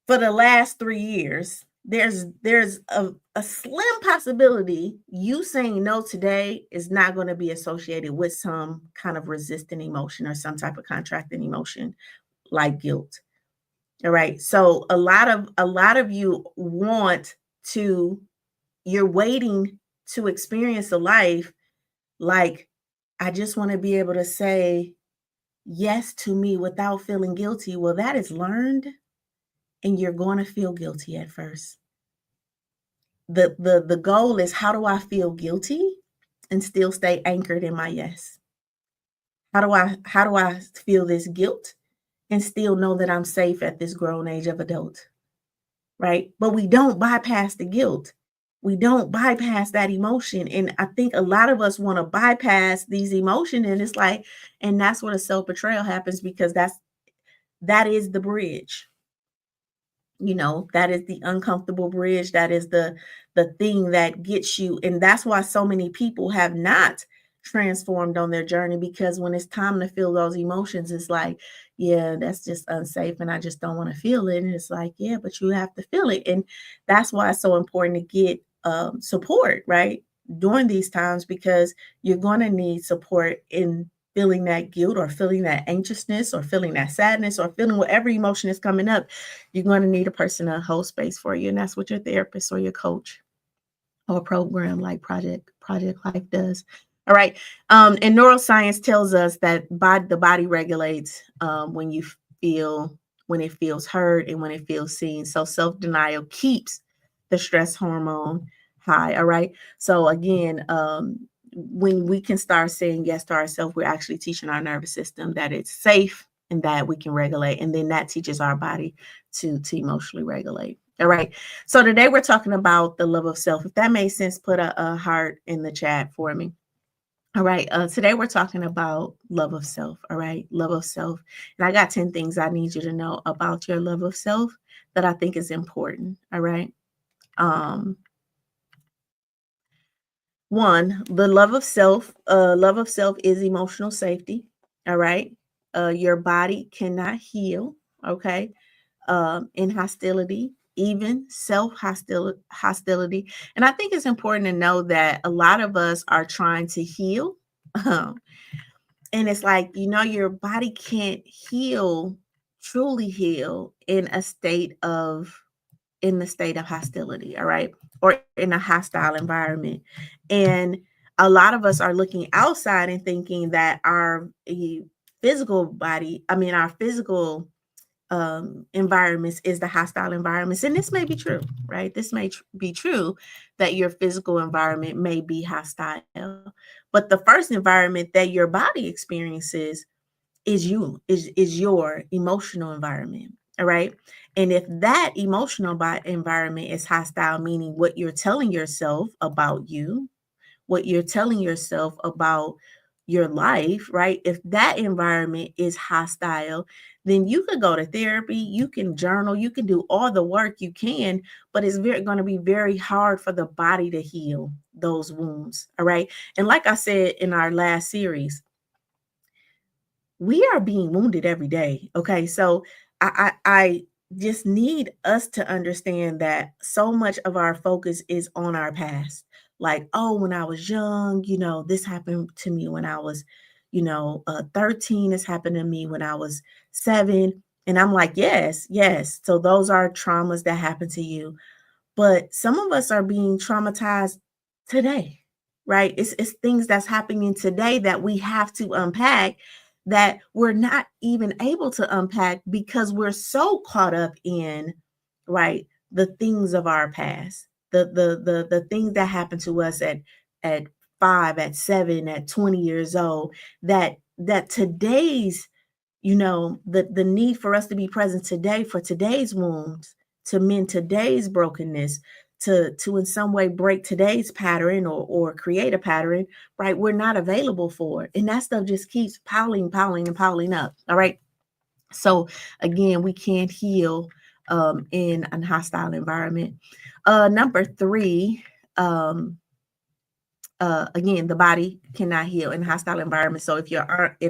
for the last 3 years, there's a slim possibility you saying no today is not going to be associated with some kind of resistant emotion or some type of contracting emotion like guilt. All right. So a lot of you want to, you're waiting to experience a life like, I just want to be able to say yes to me without feeling guilty. Well, that is learned, and you're going to feel guilty at first. The goal is, how do I feel guilty and still stay anchored in my yes? How do I feel this guilt and still know that I'm safe at this grown age of adult? Right? But we don't bypass the guilt. We don't bypass that emotion. And I think a lot of us want to bypass these emotions. And it's like, and that's where the self-betrayal happens, because that is the bridge. That is the uncomfortable bridge. That is the thing that gets you. And that's why so many people have not transformed on their journey, because when it's time to feel those emotions, it's like, yeah, that's just unsafe and I just don't want to feel it. And it's like, yeah, but you have to feel it. And that's why it's so important to get support, right? During these times, because you're going to need support in feeling that guilt, or feeling that anxiousness, or feeling that sadness, or feeling whatever emotion is coming up. You're going to need a person to hold space for you. And that's what your therapist or your coach or a program like Project L.I.F.E does. All right. And neuroscience tells us that the body regulates feel when it feels heard and when it feels seen. So self-denial keeps the stress hormone high. All right. So again, when we can start saying yes to ourselves, we're actually teaching our nervous system that it's safe and that we can regulate. And then that teaches our body to emotionally regulate. All right. So today we're talking about the love of self. If that made sense, put a heart in the chat for me. All right. Today we're talking about love of self. All right. Love of self. And I got 10 things I need you to know about your love of self that I think is important. All right. Um, One, the love of self is emotional safety. All right. Your body cannot heal. Okay. In hostility, even hostility. And I think it's important to know that a lot of us are trying to heal. Um, and it's like, your body can't truly heal in the state of hostility, all right, or in a hostile environment. And a lot of us are looking outside and thinking that our physical body, our physical environments is the hostile environments. And this may be true, right? This may be true that your physical environment may be hostile. But the first environment that your body experiences is your emotional environment. All right. And if that emotional environment is hostile, meaning what you're telling yourself about you, what you're telling yourself about your life, right? If that environment is hostile, then you could go to therapy, you can journal, you can do all the work you can, but it's going to be very hard for the body to heal those wounds. All right. And like I said in our last series, we are being wounded every day. Okay. So I just need us to understand that so much of our focus is on our past. Like, oh, when I was young, this happened to me when I was, 13. This happened to me when I was 7. And I'm like, yes, yes. So those are traumas that happen to you. But some of us are being traumatized today, right? It's things that's happening today that we have to unpack, that we're not even able to unpack because we're so caught up in, right, the things of our past, the things that happened to us at 5, at 7, at 20 years old, that today's, the need for us to be present today for today's wounds, to mend today's brokenness, to in some way break today's pattern, or create a pattern, right? We're not available for. And that stuff just keeps piling and piling up. All right. So again, we can't heal in a hostile environment. Number 3, um again, the body cannot heal in a hostile environment. So if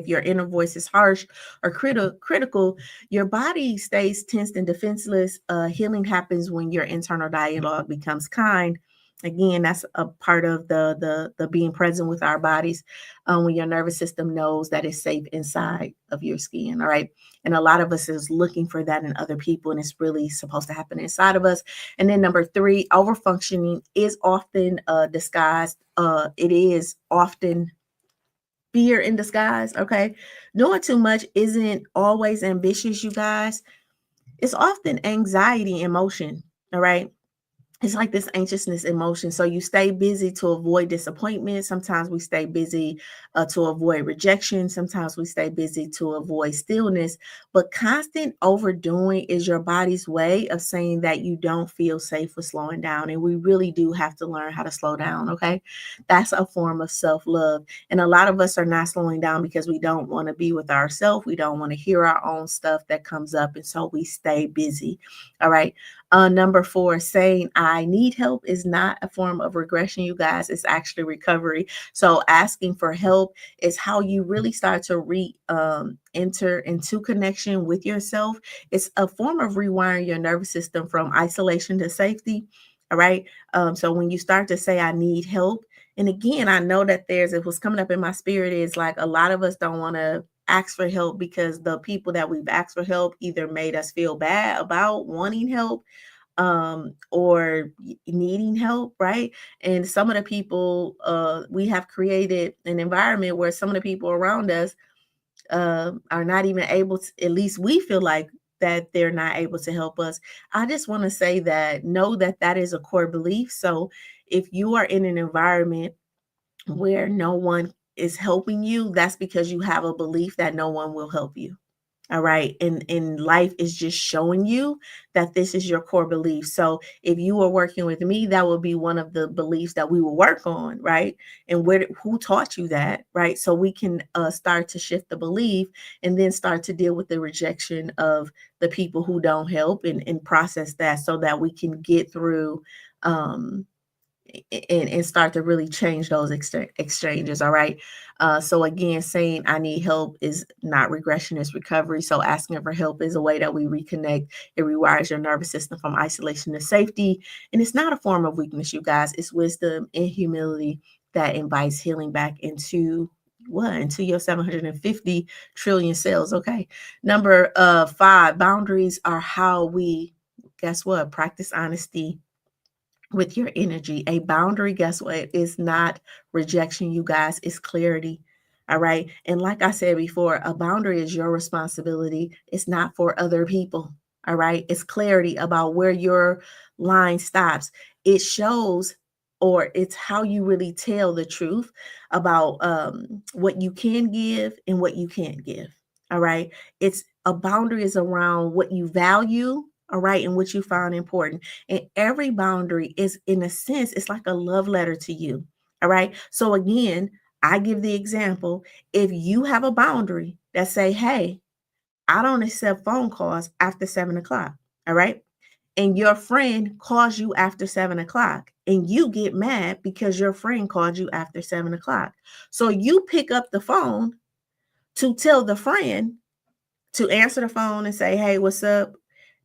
your inner voice is harsh or critical, your body stays tensed and defenseless. Healing happens when your internal dialogue becomes kind. Again, that's a part of the being present with our bodies. When your nervous system knows that it's safe inside of your skin. All right. And a lot of us is looking for that in other people, and it's really supposed to happen inside of us. And then number three, overfunctioning is often disguised. It is often fear in disguise. Okay. Doing too much isn't always ambitious, you guys. It's often anxiety in motion. All right. It's like this anxiousness emotion. So you stay busy to avoid disappointment. Sometimes we stay busy to avoid rejection. Sometimes we stay busy to avoid stillness. But constant overdoing is your body's way of saying that you don't feel safe with slowing down. And we really do have to learn how to slow down. Okay. That's a form of self love. And a lot of us are not slowing down because we don't want to be with ourselves. We don't want to hear our own stuff that comes up. And so we stay busy. All right. Number four, saying I need help is not a form of regression, you guys. It's actually recovery. So asking for help is how you really start to enter into connection with yourself. It's a form of rewiring your nervous system from isolation to safety. All right. So when you start to say I need help, and again, I know that it was coming up in my spirit is like a lot of us don't want to ask for help because the people that we've asked for help either made us feel bad about wanting help or needing help, right? And some of the people, we have created an environment where some of the people around us are not even able to, at least we feel like that they're not able to help us. I just want to say that know that that is a core belief. So if you are in an environment where no one is helping you, that's because you have a belief that no one will help you. All right. And life is just showing you that this is your core belief. So if you were working with me, that would be one of the beliefs that we will work on, right? And who taught you that, right? So we can start to shift the belief and then start to deal with the rejection of the people who don't help and process that so that we can get through um and start to really change those exchanges. All right. So again, saying I need help is not regression, it's recovery. So asking for help is a way that we reconnect. It rewires your nervous system from isolation to safety. And it's not a form of weakness, you guys. It's wisdom and humility that invites healing back into what? Into your 750 trillion cells. Okay. Number five, boundaries are how we, guess what? Practice honesty with your energy. A boundary, guess what, is not rejection, you guys, it's clarity. All right. And like I said before, a boundary is your responsibility. It's not for other people. All right. It's clarity about where your line stops. It shows, or it's how you really tell the truth about what you can give and what you can't give. All right. It's a boundary is around what you value. All right. And what you find important. And every boundary is, in a sense, it's like a love letter to you. All right. So again, I give the example. If you have a boundary that say, hey, I don't accept phone calls after 7 o'clock. All right. And your friend calls you after 7 o'clock and you get mad because your friend called you after 7 o'clock. So you pick up the phone to tell the friend to answer the phone and say, "Hey, what's up?"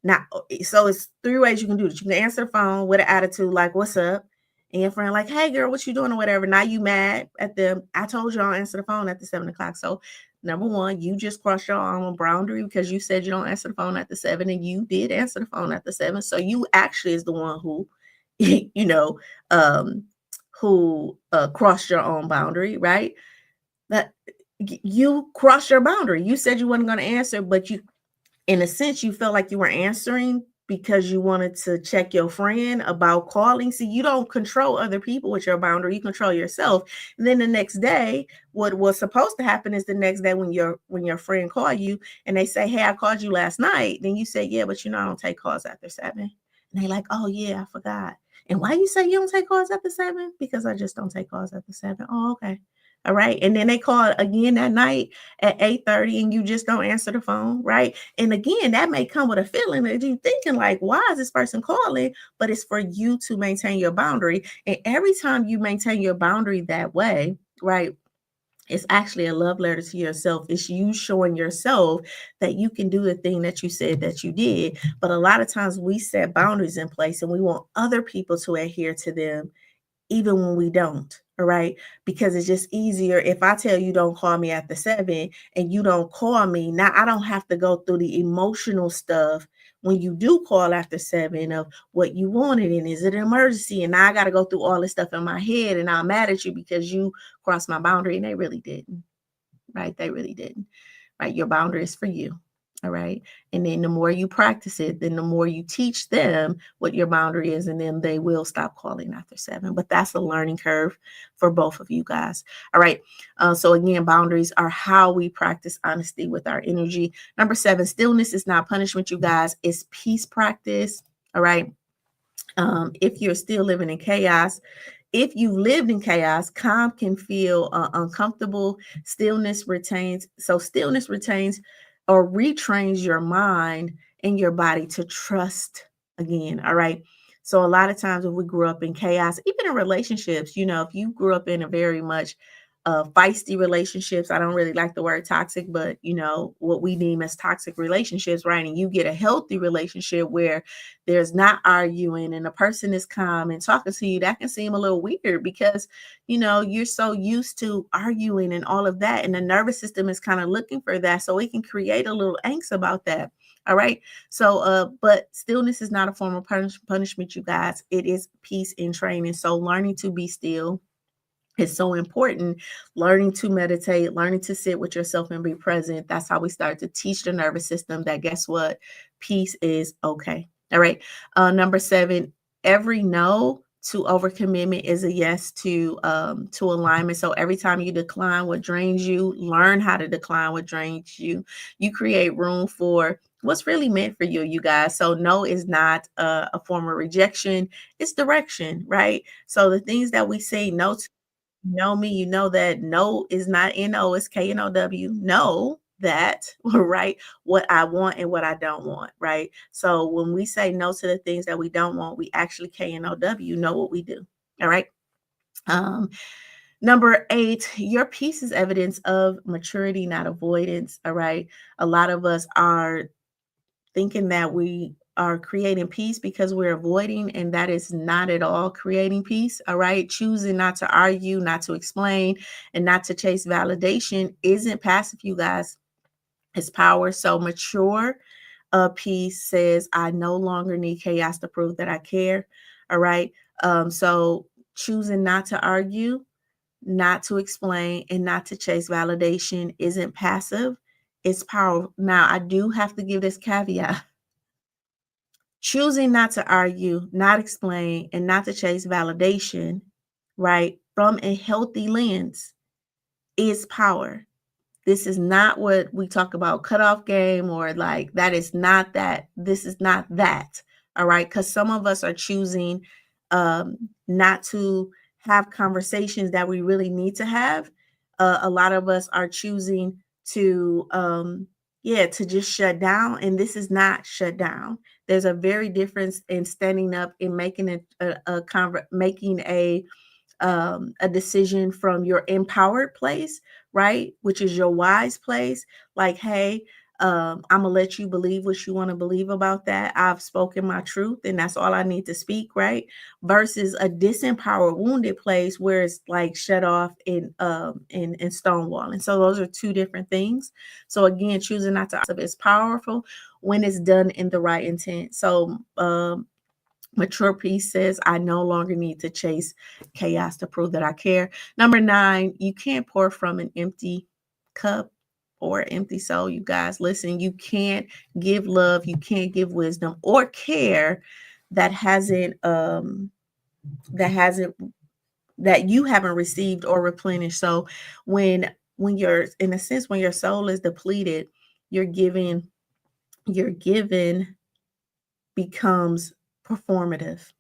Now, so it's three ways you can do this. You can answer the phone with an attitude like, "What's up?" And your friend like, "Hey, girl, what you doing?" or whatever. Now you mad at them. I told you I'll answer the phone after 7 o'clock. So number one, you just crossed your own boundary because you said you don't answer the phone after 7, and you did answer the phone after 7. So you actually is the one who, you know, um, who crossed your own boundary, right? That you crossed your boundary. You said you weren't going to answer, but you, in a sense, you felt like you were answering because you wanted to check your friend about calling. See, you don't control other people with your boundary. You control yourself. And then the next day, what was supposed to happen is the next day when your friend called you and they say, "Hey, I called you last night." Then you say, "Yeah, but I don't take calls after 7." And they like, "Oh yeah, I forgot." And why you say you don't take calls after 7? Because I just don't take calls after 7. Oh, okay. All right. And then they call again that night at 8:30 and you just don't answer the phone, right? And again, that may come with a feeling that you thinking like, why is this person calling? But it's for you to maintain your boundary. And every time you maintain your boundary that way, right? It's actually a love letter to yourself. It's you showing yourself that you can do the thing that you said that you did. But a lot of times we set boundaries in place and we want other people to adhere to them even when we don't. All right. Because it's just easier if I tell you don't call me after 7 and you don't call me. Now I don't have to go through the emotional stuff when you do call after 7 of what you wanted and is it an emergency? And now I got to go through all this stuff in my head and I'm mad at you because you crossed my boundary and they really didn't. Right. They really didn't. Right. Your boundary is for you. All right. And then the more you practice it, then the more you teach them what your boundary is, and then they will stop calling after 7. But that's a learning curve for both of you guys. All right. So again, boundaries are how we practice honesty with our energy. Number 7, stillness is not punishment, you guys. It's peace practice. All right. If you're still living in chaos, if you've lived in chaos, calm can feel uncomfortable. Stillness retains or retrains your mind and your body to trust again. All right. So a lot of times when we grew up in chaos, even in relationships, if you grew up in a very much feisty relationships, I don't really like the word toxic, but what we deem as toxic relationships, right? And you get a healthy relationship where there's not arguing and the person is calm and talking to you, that can seem a little weird because you're so used to arguing and all of that, and the nervous system is kind of looking for that, so it can create a little angst about that. All right. So but stillness is not a form of punishment, you guys. It is peace in training. So learning to be still is so important. Learning to meditate, learning to sit with yourself and be present. That's how we start to teach the nervous system that guess what? Peace is okay. All right. Number 7, every no to overcommitment is a yes to alignment. So every time you decline what drains you, learn how to decline what drains you. You create room for what's really meant for you, you guys. So no is not a form of rejection. It's direction, right? So the things that we say no to, know me, you know that no is not N-O, it's K-N-O-W. Know that, right? What I want and what I don't want, right? So when we say no to the things that we don't want, we actually K-N-O-W, know what we do. All right. Um, Number 8, your peace is evidence of maturity, not avoidance. All right. A lot of us are thinking that we are creating peace because we're avoiding, and that is not at all creating peace. All right. Choosing not to argue, not to explain, and not to chase validation isn't passive, you guys. It's power. So mature peace says, I no longer need chaos to prove that I care. All right. So choosing not to argue, not to explain, and not to chase validation isn't passive. It's power. Now, I do have to give this caveat. Choosing not to argue, not explain, and not to chase validation, right, from a healthy lens is power. This is not what we talk about cutoff game or like that is not that. This is not that. All right. Because some of us are choosing not to have conversations that we really need to have. A lot of us are choosing to, to just shut down. And this is not shut down. There's a very difference in standing up and making making a decision from your empowered place, right? Which is your wise place. Like, hey, I'm gonna let you believe what you want to believe about that. I've spoken my truth, and that's all I need to speak, right? Versus a disempowered, wounded place where it's like shut off in stonewall. And so those are two different things. So again, choosing not to is powerful when it's done in the right intent. So mature peace says, I no longer need to chase chaos to prove that I care. Number 9, you can't pour from an empty cup or empty soul. You guys, listen, you can't give love, you can't give wisdom or care that hasn't that you haven't received or replenished. So when you're in a sense, when your soul is depleted, you're given becomes performative.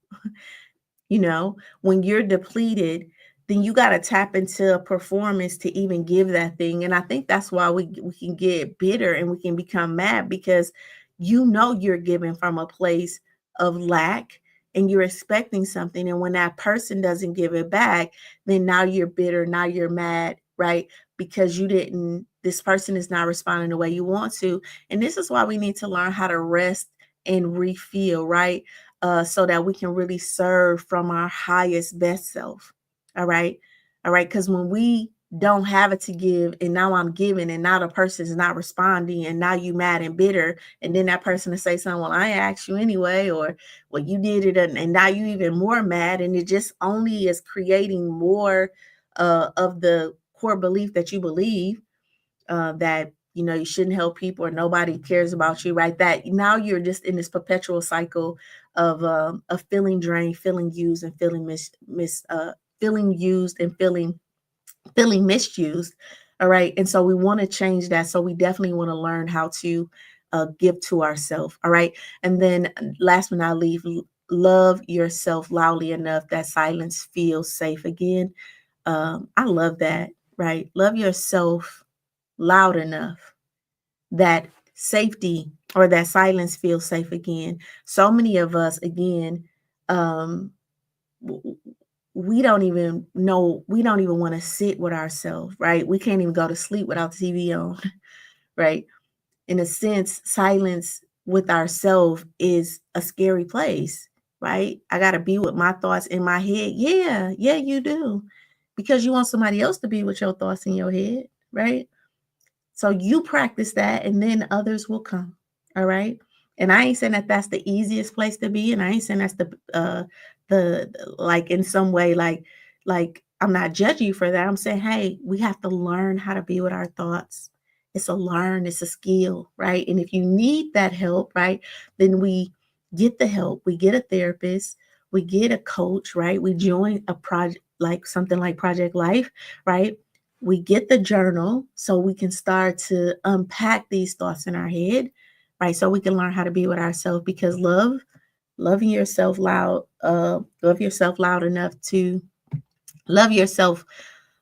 When you're depleted, then you got to tap into a performance to even give that thing. And I think that's why we can get bitter and we can become mad, because you know you're giving from a place of lack and you're expecting something. And when that person doesn't give it back, then now you're bitter, now you're mad, right? Because you didn't, this person is not responding the way you want to. And this is why we need to learn how to rest and refill, right? So that we can really serve from our highest, best self. All right. All right. Because when we don't have it to give, and now I'm giving, and now the person is not responding, and now you mad and bitter, and then that person to say something, well, I asked you anyway, or well, you did it, and now you even more mad, and it just only is creating more of the core belief that you believe, that you shouldn't help people or nobody cares about you, right? That now you're just in this perpetual cycle of feeling drained, feeling used, and feeling feeling used and feeling misused. All right. And so we want to change that. So we definitely want to learn how to give to ourselves. All right. And then last but not least, love yourself loudly enough that silence feels safe again. I love that. Right. Love yourself loud enough that safety or that silence feels safe again. So many of us, again, um, we don't even know, we don't even want to sit with ourselves, right? We can't even go to sleep without the TV on, right? In a sense, silence with ourselves is a scary place, right? I got to be with my thoughts in my head. Yeah, yeah, you do. Because you want somebody else to be with your thoughts in your head, right? So you practice that and then others will come. All right. And I ain't saying that that's the easiest place to be. And I ain't saying that's the like in some way, like I'm not judging you for that. I'm saying, hey, we have to learn how to be with our thoughts. It's a skill, right? And if you need that help, right, then we get the help. We get a therapist, we get a coach, right? We join a project like something like Project Life, right? We get the journal so we can start to unpack these thoughts in our head, right? So we can learn how to be with ourselves, because loving yourself loud, love yourself loud enough to love yourself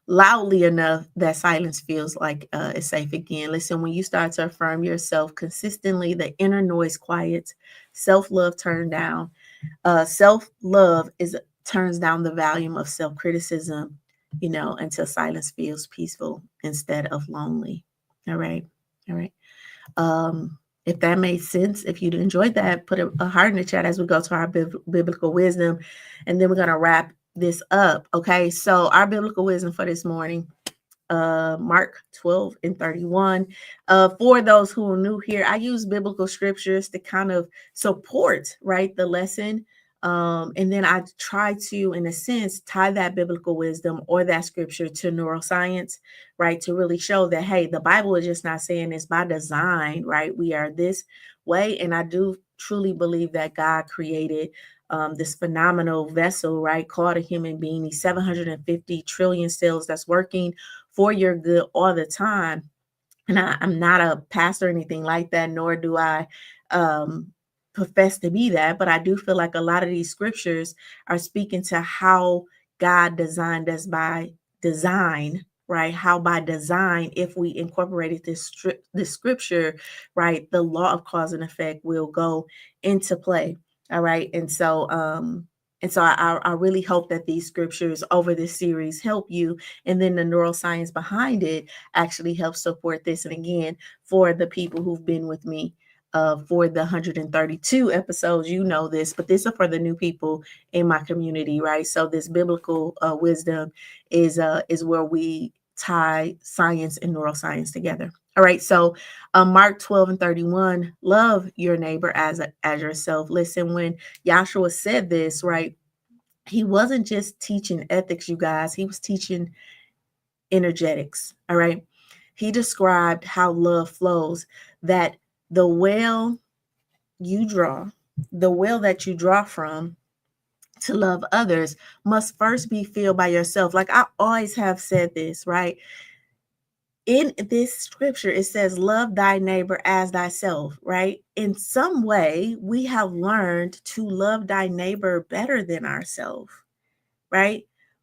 loudly enough that silence feels like it's safe again. Listen, when you start to affirm yourself consistently, the inner noise quiets, self-love turn down. Self-love is turns down the volume of self-criticism, until silence feels peaceful instead of lonely. All right. All right. If that made sense, if you enjoyed that, put a heart in the chat as we go to our biblical wisdom. And then we're going to wrap this up. Okay. So our biblical wisdom for this morning, Mark 12 and 31. For those who are new here, I use biblical scriptures to kind of support, right, the lesson. And then I try to, in a sense, tie that biblical wisdom or that scripture to neuroscience, right, to really show that, hey, the Bible is just not saying it's by design, right? We are this way. And I do truly believe that God created this phenomenal vessel, right, called a human being, these 750 trillion cells that's working for your good all the time. And I'm not a pastor or anything like that, nor do I um, profess to be that. But I do feel like a lot of these scriptures are speaking to how God designed us by design, right? How by design, if we incorporated this scripture, right, the law of cause and effect will go into play. All right. And so I really hope that these scriptures over this series help you. And then the neuroscience behind it actually helps support this. And again, for the people who've been with me for the 132 episodes, you know this, but this is for the new people in my community, right? So this biblical wisdom is where we tie science and neuroscience together. All right, so Mark 12 and 31, love your neighbor as yourself. Listen, when Yahshua said this, right, he wasn't just teaching ethics, you guys. He was teaching energetics. All right. He described how love flows, that the well you draw, the well that you draw from to love others must first be filled by yourself. Like I always have said this, right? In this scripture, it says, love thy neighbor as thyself, right? In some way, we have learned to love thy neighbor better than ourselves, right?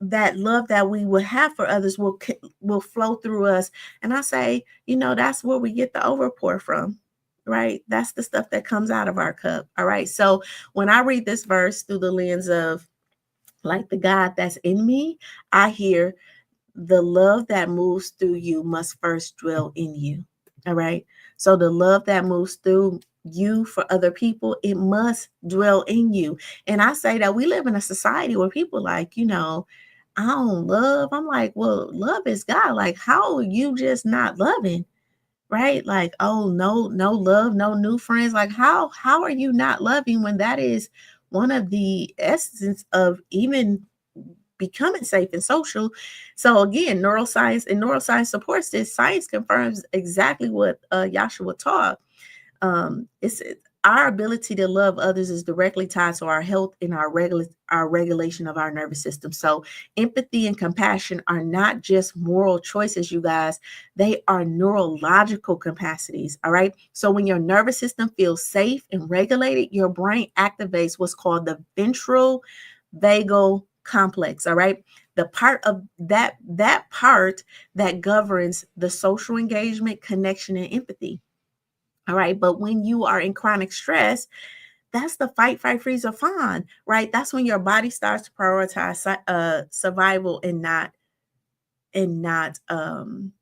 that love that we will have for others will flow through us. And I say, that's where we get the overpour from, right? That's the stuff that comes out of our cup. All right. So when I read this verse through the lens of like the God that's in me, I hear the love that moves through you must first dwell in you. All right. So the love that moves through you for other people, it must dwell in you. And I say that we live in a society where people like, I don't love. I'm like, well, love is God. Like, how are you just not loving? Right? Like, oh, no love, no new friends. Like, how are you not loving when that is one of the essence of even becoming safe and social? So again, neuroscience supports this. Science confirms exactly what Yahshua taught. It's our ability to love others is directly tied to our health and our regulation of our nervous system. So empathy and compassion are not just moral choices, you guys. They are neurological capacities. All right. So when your nervous system feels safe and regulated, your brain activates what's called the ventral vagal complex. All right. The part of that part that governs the social engagement, connection, and empathy. All right. But when you are in chronic stress, that's the freeze, or fawn, right? That's when your body starts to prioritize survival and not um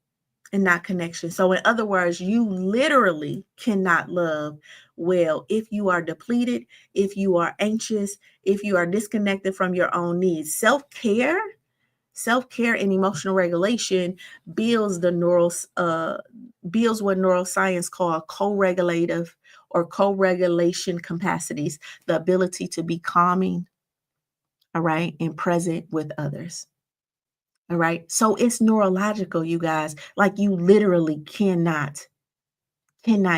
and not connection. So in other words, you literally cannot love well if you are depleted, if you are anxious, if you are disconnected from your own needs. Self-care and emotional regulation builds the builds what neuroscience call co-regulative or co-regulation capacities, the ability to be calming, all right, and present with others. All right. So it's neurological, you guys. Like you literally cannot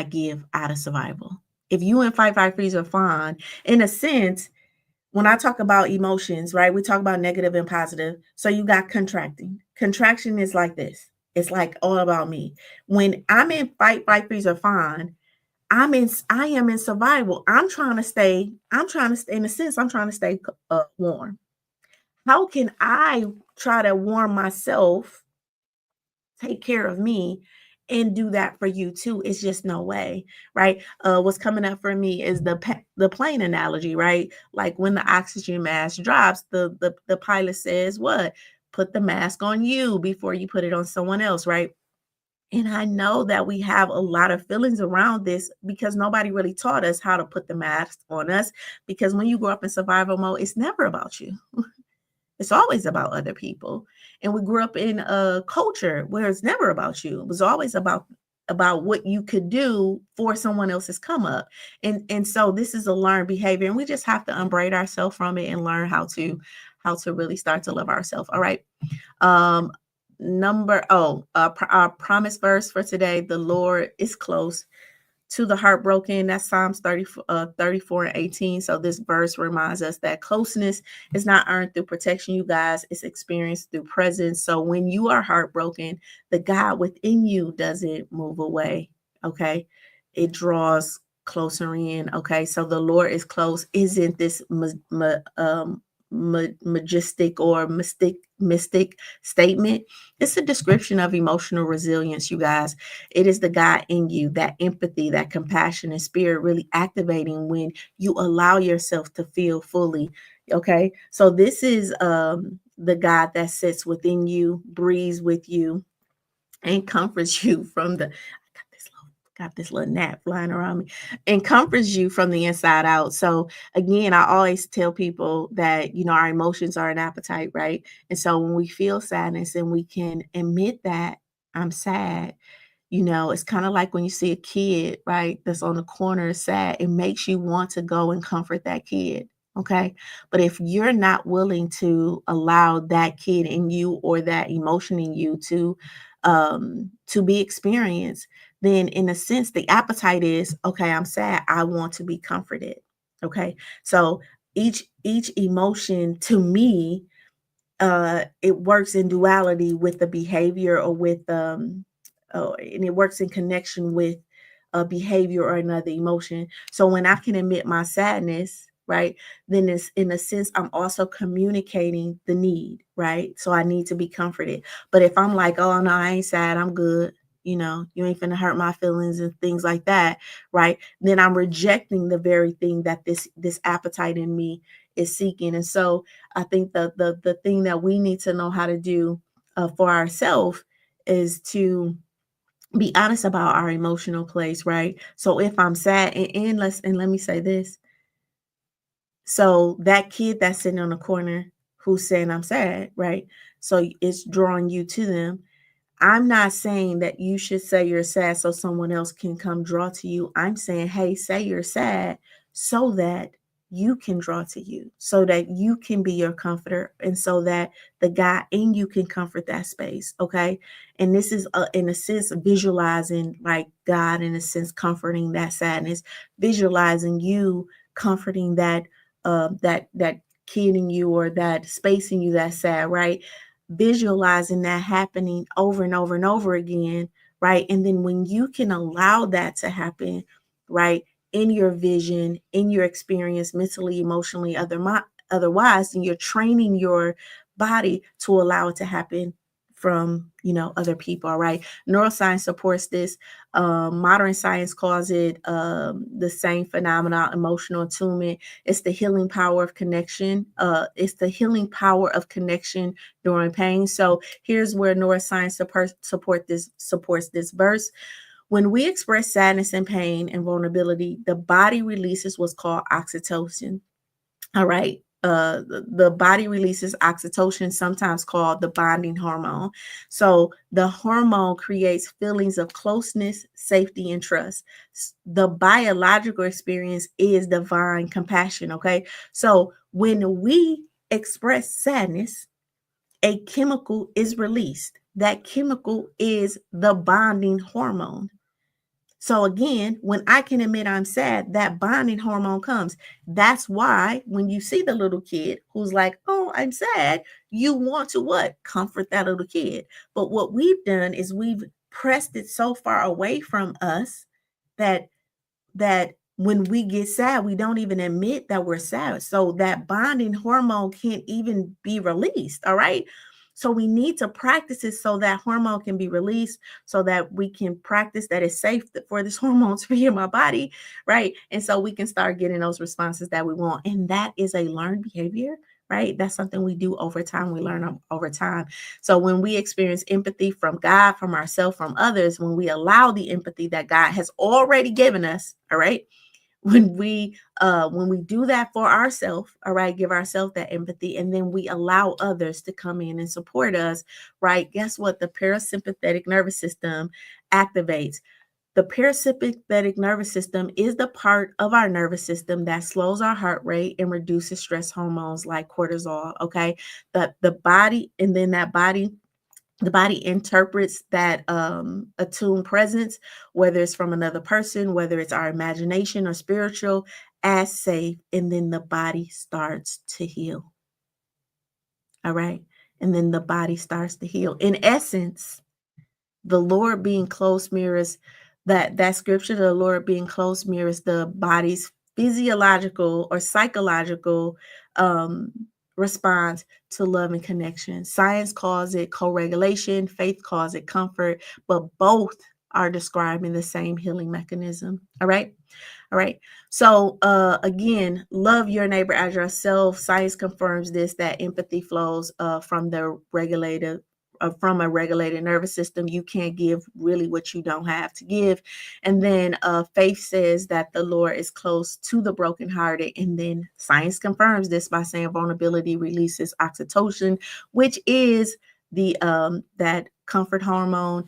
give out of survival. If you in fight, freeze, or fawn, in a sense, when I talk about emotions, right, we talk about negative and positive. So you got contracting. Contraction is like this. It's like all about me. When I'm in fight, freeze, or fawn, I am in survival. I'm trying to stay in a sense, I'm trying to stay warm. How can I try to warm myself, take care of me, and do that for you too? It's just no way, right? What's coming up for me is the plane analogy, right? Like when the oxygen mask drops, the pilot says what? Put the mask on you before you put it on someone else, right? And I know that we have a lot of feelings around this because nobody really taught us how to put the mask on us. Because when you grow up in survival mode, it's never about you. It's always about other people. And we grew up in a culture where it's never about you. It was always about what you could do for someone else's come up. And so this is a learned behavior, and we just have to unbraid ourselves from it and learn how to really start to love ourselves. All right. Um our promise verse for today: the Lord is close to the heartbroken. That's Psalms 34 and 18. So this verse reminds us that closeness is not earned through protection, you guys. It's experienced through presence. So when you are heartbroken, the God within you doesn't move away. Okay. It draws closer in. Okay. So the Lord is close. Isn't this majestic or mystic statement? It's a description of emotional resilience, you guys. It is the God in you, that empathy, that compassion and spirit really activating when you allow yourself to feel fully. Okay. So this is the God that sits within you, breathes with you, and comforts you from the got this little gnat flying around me, and comforts you from the inside out. So again, I always tell people that our emotions are an appetite, right? And so when we feel sadness and we can admit that I'm sad, it's kind of like when you see a kid, right, that's on the corner sad, it makes you want to go and comfort that kid. Okay. But if you're not willing to allow that kid in you or that emotion in you to be experienced, then in a sense, the appetite is, okay, I'm sad. I want to be comforted. Okay. So each emotion to me, it works in duality with the behavior or with and it works in connection with a behavior or another emotion. So when I can admit my sadness, right? Then it's in a sense, I'm also communicating the need, right? So I need to be comforted. But if I'm like, oh no, I ain't sad, I'm good, you ain't finna hurt my feelings and things like that, right? Then I'm rejecting the very thing that this appetite in me is seeking. And so I think the thing that we need to know how to do for ourselves is to be honest about our emotional place, right? So if I'm sad, and let me say this. So that kid that's sitting on the corner who's saying I'm sad, right? So it's drawing you to them. I'm not saying that you should say you're sad so someone else can come draw to you. I'm saying, hey, say you're sad so that you can draw to you, so that you can be your comforter, and so that the God in you can comfort that space. Okay. And this is, in a sense, visualizing like God, in a sense, comforting that sadness, visualizing you comforting that kid in you or that space in you that's sad, right? Visualizing that happening over and over and over again, right? And then when you can allow that to happen, right, in your vision, in your experience, mentally, emotionally, otherwise, then you're training your body to allow it to happen from other people. All right, neuroscience supports this. Modern science calls it the same phenomena, emotional attunement. It's the healing power of connection. It's the healing power of connection during pain. So here's where neuroscience supports this verse. When we express sadness and pain and vulnerability, the body releases what's called oxytocin. All right. The body releases oxytocin, sometimes called the bonding hormone. So the hormone creates feelings of closeness, safety, and trust. The biological experience is divine compassion. Okay. So when we express sadness, a chemical is released. That chemical is the bonding hormone. So again, when I can admit I'm sad, that bonding hormone comes. That's why when you see the little kid who's like, "Oh, I'm sad," you want to what? Comfort that little kid. But what we've done is we've pressed it so far away from us that when we get sad, we don't even admit that we're sad. So that bonding hormone can't even be released. All right. So we need to practice it so that hormone can be released, so that we can practice that it's safe for this hormone to be in my body. Right. And so we can start getting those responses that we want. And that is a learned behavior. Right. That's something we do over time. We learn over time. So when we experience empathy from God, from ourselves, from others, when we allow the empathy that God has already given us, all right, when we do that for ourselves, all right, give ourselves that empathy, and then we allow others to come in and support us, right? Guess what? The parasympathetic nervous system activates. The parasympathetic nervous system is the part of our nervous system that slows our heart rate and reduces stress hormones like cortisol. Okay. The body, and then that body the body interprets that attuned presence, whether it's from another person, whether it's our imagination or spiritual, as safe, and then the body starts to heal. All right. And then the body starts to heal. In essence, the Lord being close mirrors that scripture, the Lord being close mirrors the body's physiological or psychological um, response to love and connection. Science calls it co-regulation, faith calls it comfort, but both are describing the same healing mechanism. All right. All right. So again, love your neighbor as yourself. Science confirms this, that empathy flows from a regulated nervous system. You can't give really what you don't have to give. And then faith says that the Lord is close to the brokenhearted. And then science confirms this by saying vulnerability releases oxytocin, which is the that comfort hormone.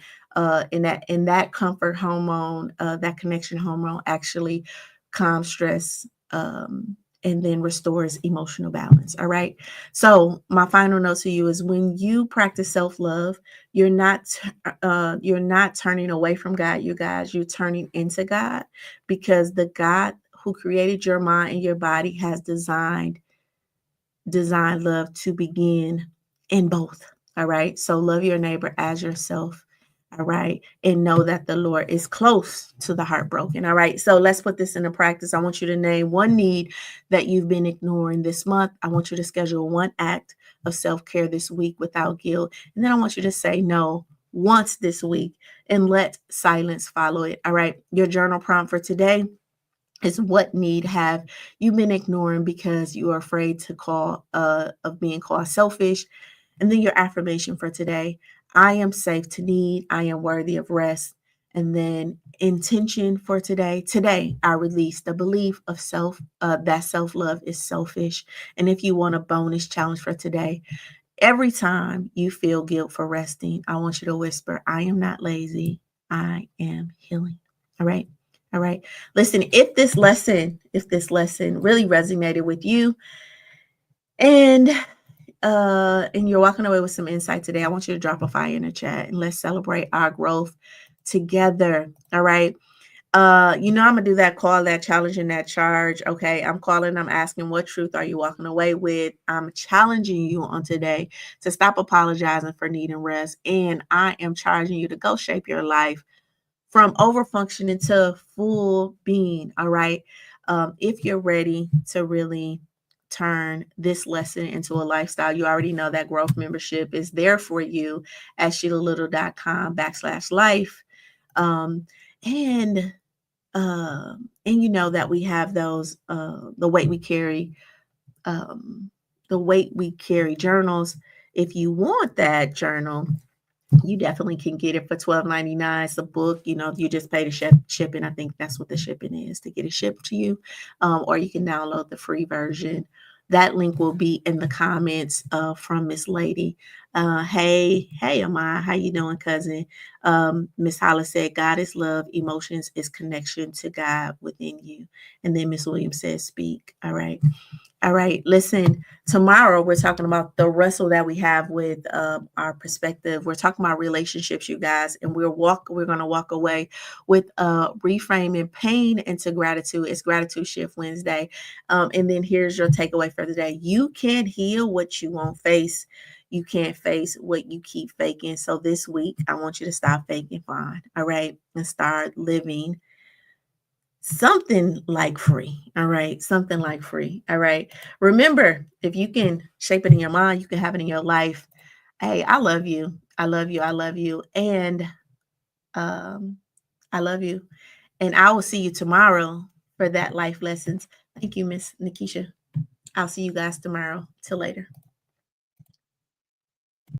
In that comfort hormone, that connection hormone actually calms stress, and then restores emotional balance. All right. So my final note to you is, when you practice self-love, you're not turning away from God, you guys. You're turning into God, because the God who created your mind and your body has designed love to begin in both. All right. So love your neighbor as yourself. All right. And know that the Lord is close to the heartbroken. All right. So let's put this into practice. I want you to name one need that you've been ignoring this month. I want you to schedule one act of self care this week without guilt. And then I want you to say no once this week and let silence follow it. All right. Your journal prompt for today is, what need have you been ignoring because you are afraid to call of being called selfish? And then your affirmation for today: I am safe to need, I am worthy of rest. And then intention for today I release the belief of that self-love is selfish. And if you want a bonus challenge for today, every time you feel guilt for resting, I want you to whisper, I am not lazy, I am healing. All right. All right. Listen, if this lesson really resonated with you, and you're walking away with some insight today, I want you to drop a fire in the chat and let's celebrate our growth together. All right. I'm gonna do that call, that challenge, and that charge. Okay. I'm calling, I'm asking, what truth are you walking away with? I'm challenging you on today to stop apologizing for needing rest. And I am charging you to go shape your life from over functioning to full being. All right. If you're ready to really turn this lesson into a lifestyle, you already know that growth membership is there for you at SheilaLittle.com/life. Um, and and you know that we have those um, the weight we carry journals. If you want that journal, you definitely can get it for $12.99. It's a book. You just pay the shipping. I think that's what the shipping is, to get it shipped to you. Or you can download the free version. That link will be in the comments from Miss Lady. Hey, Amaya, how you doing, cousin? Miss Hollis said, God is love. Emotions is connection to God within you. And then Miss Williams says, speak. All right. All right, listen, tomorrow we're talking about the wrestle that we have with our perspective. We're talking about relationships, you guys, and we're going to walk away with reframing pain into gratitude. It's Gratitude Shift Wednesday. And then here's your takeaway for the day. You can't heal what you won't face. You can't face what you keep faking. So this week, I want you to stop faking fine, all right, and start living something like free. All right. Something like free. All right. Remember, if you can shape it in your mind, you can have it in your life. Hey, I love you. I love you. I love you. And um, I love you. And I will see you tomorrow for that life lessons. Thank you, Miss Nikisha. I'll see you guys tomorrow. Till later.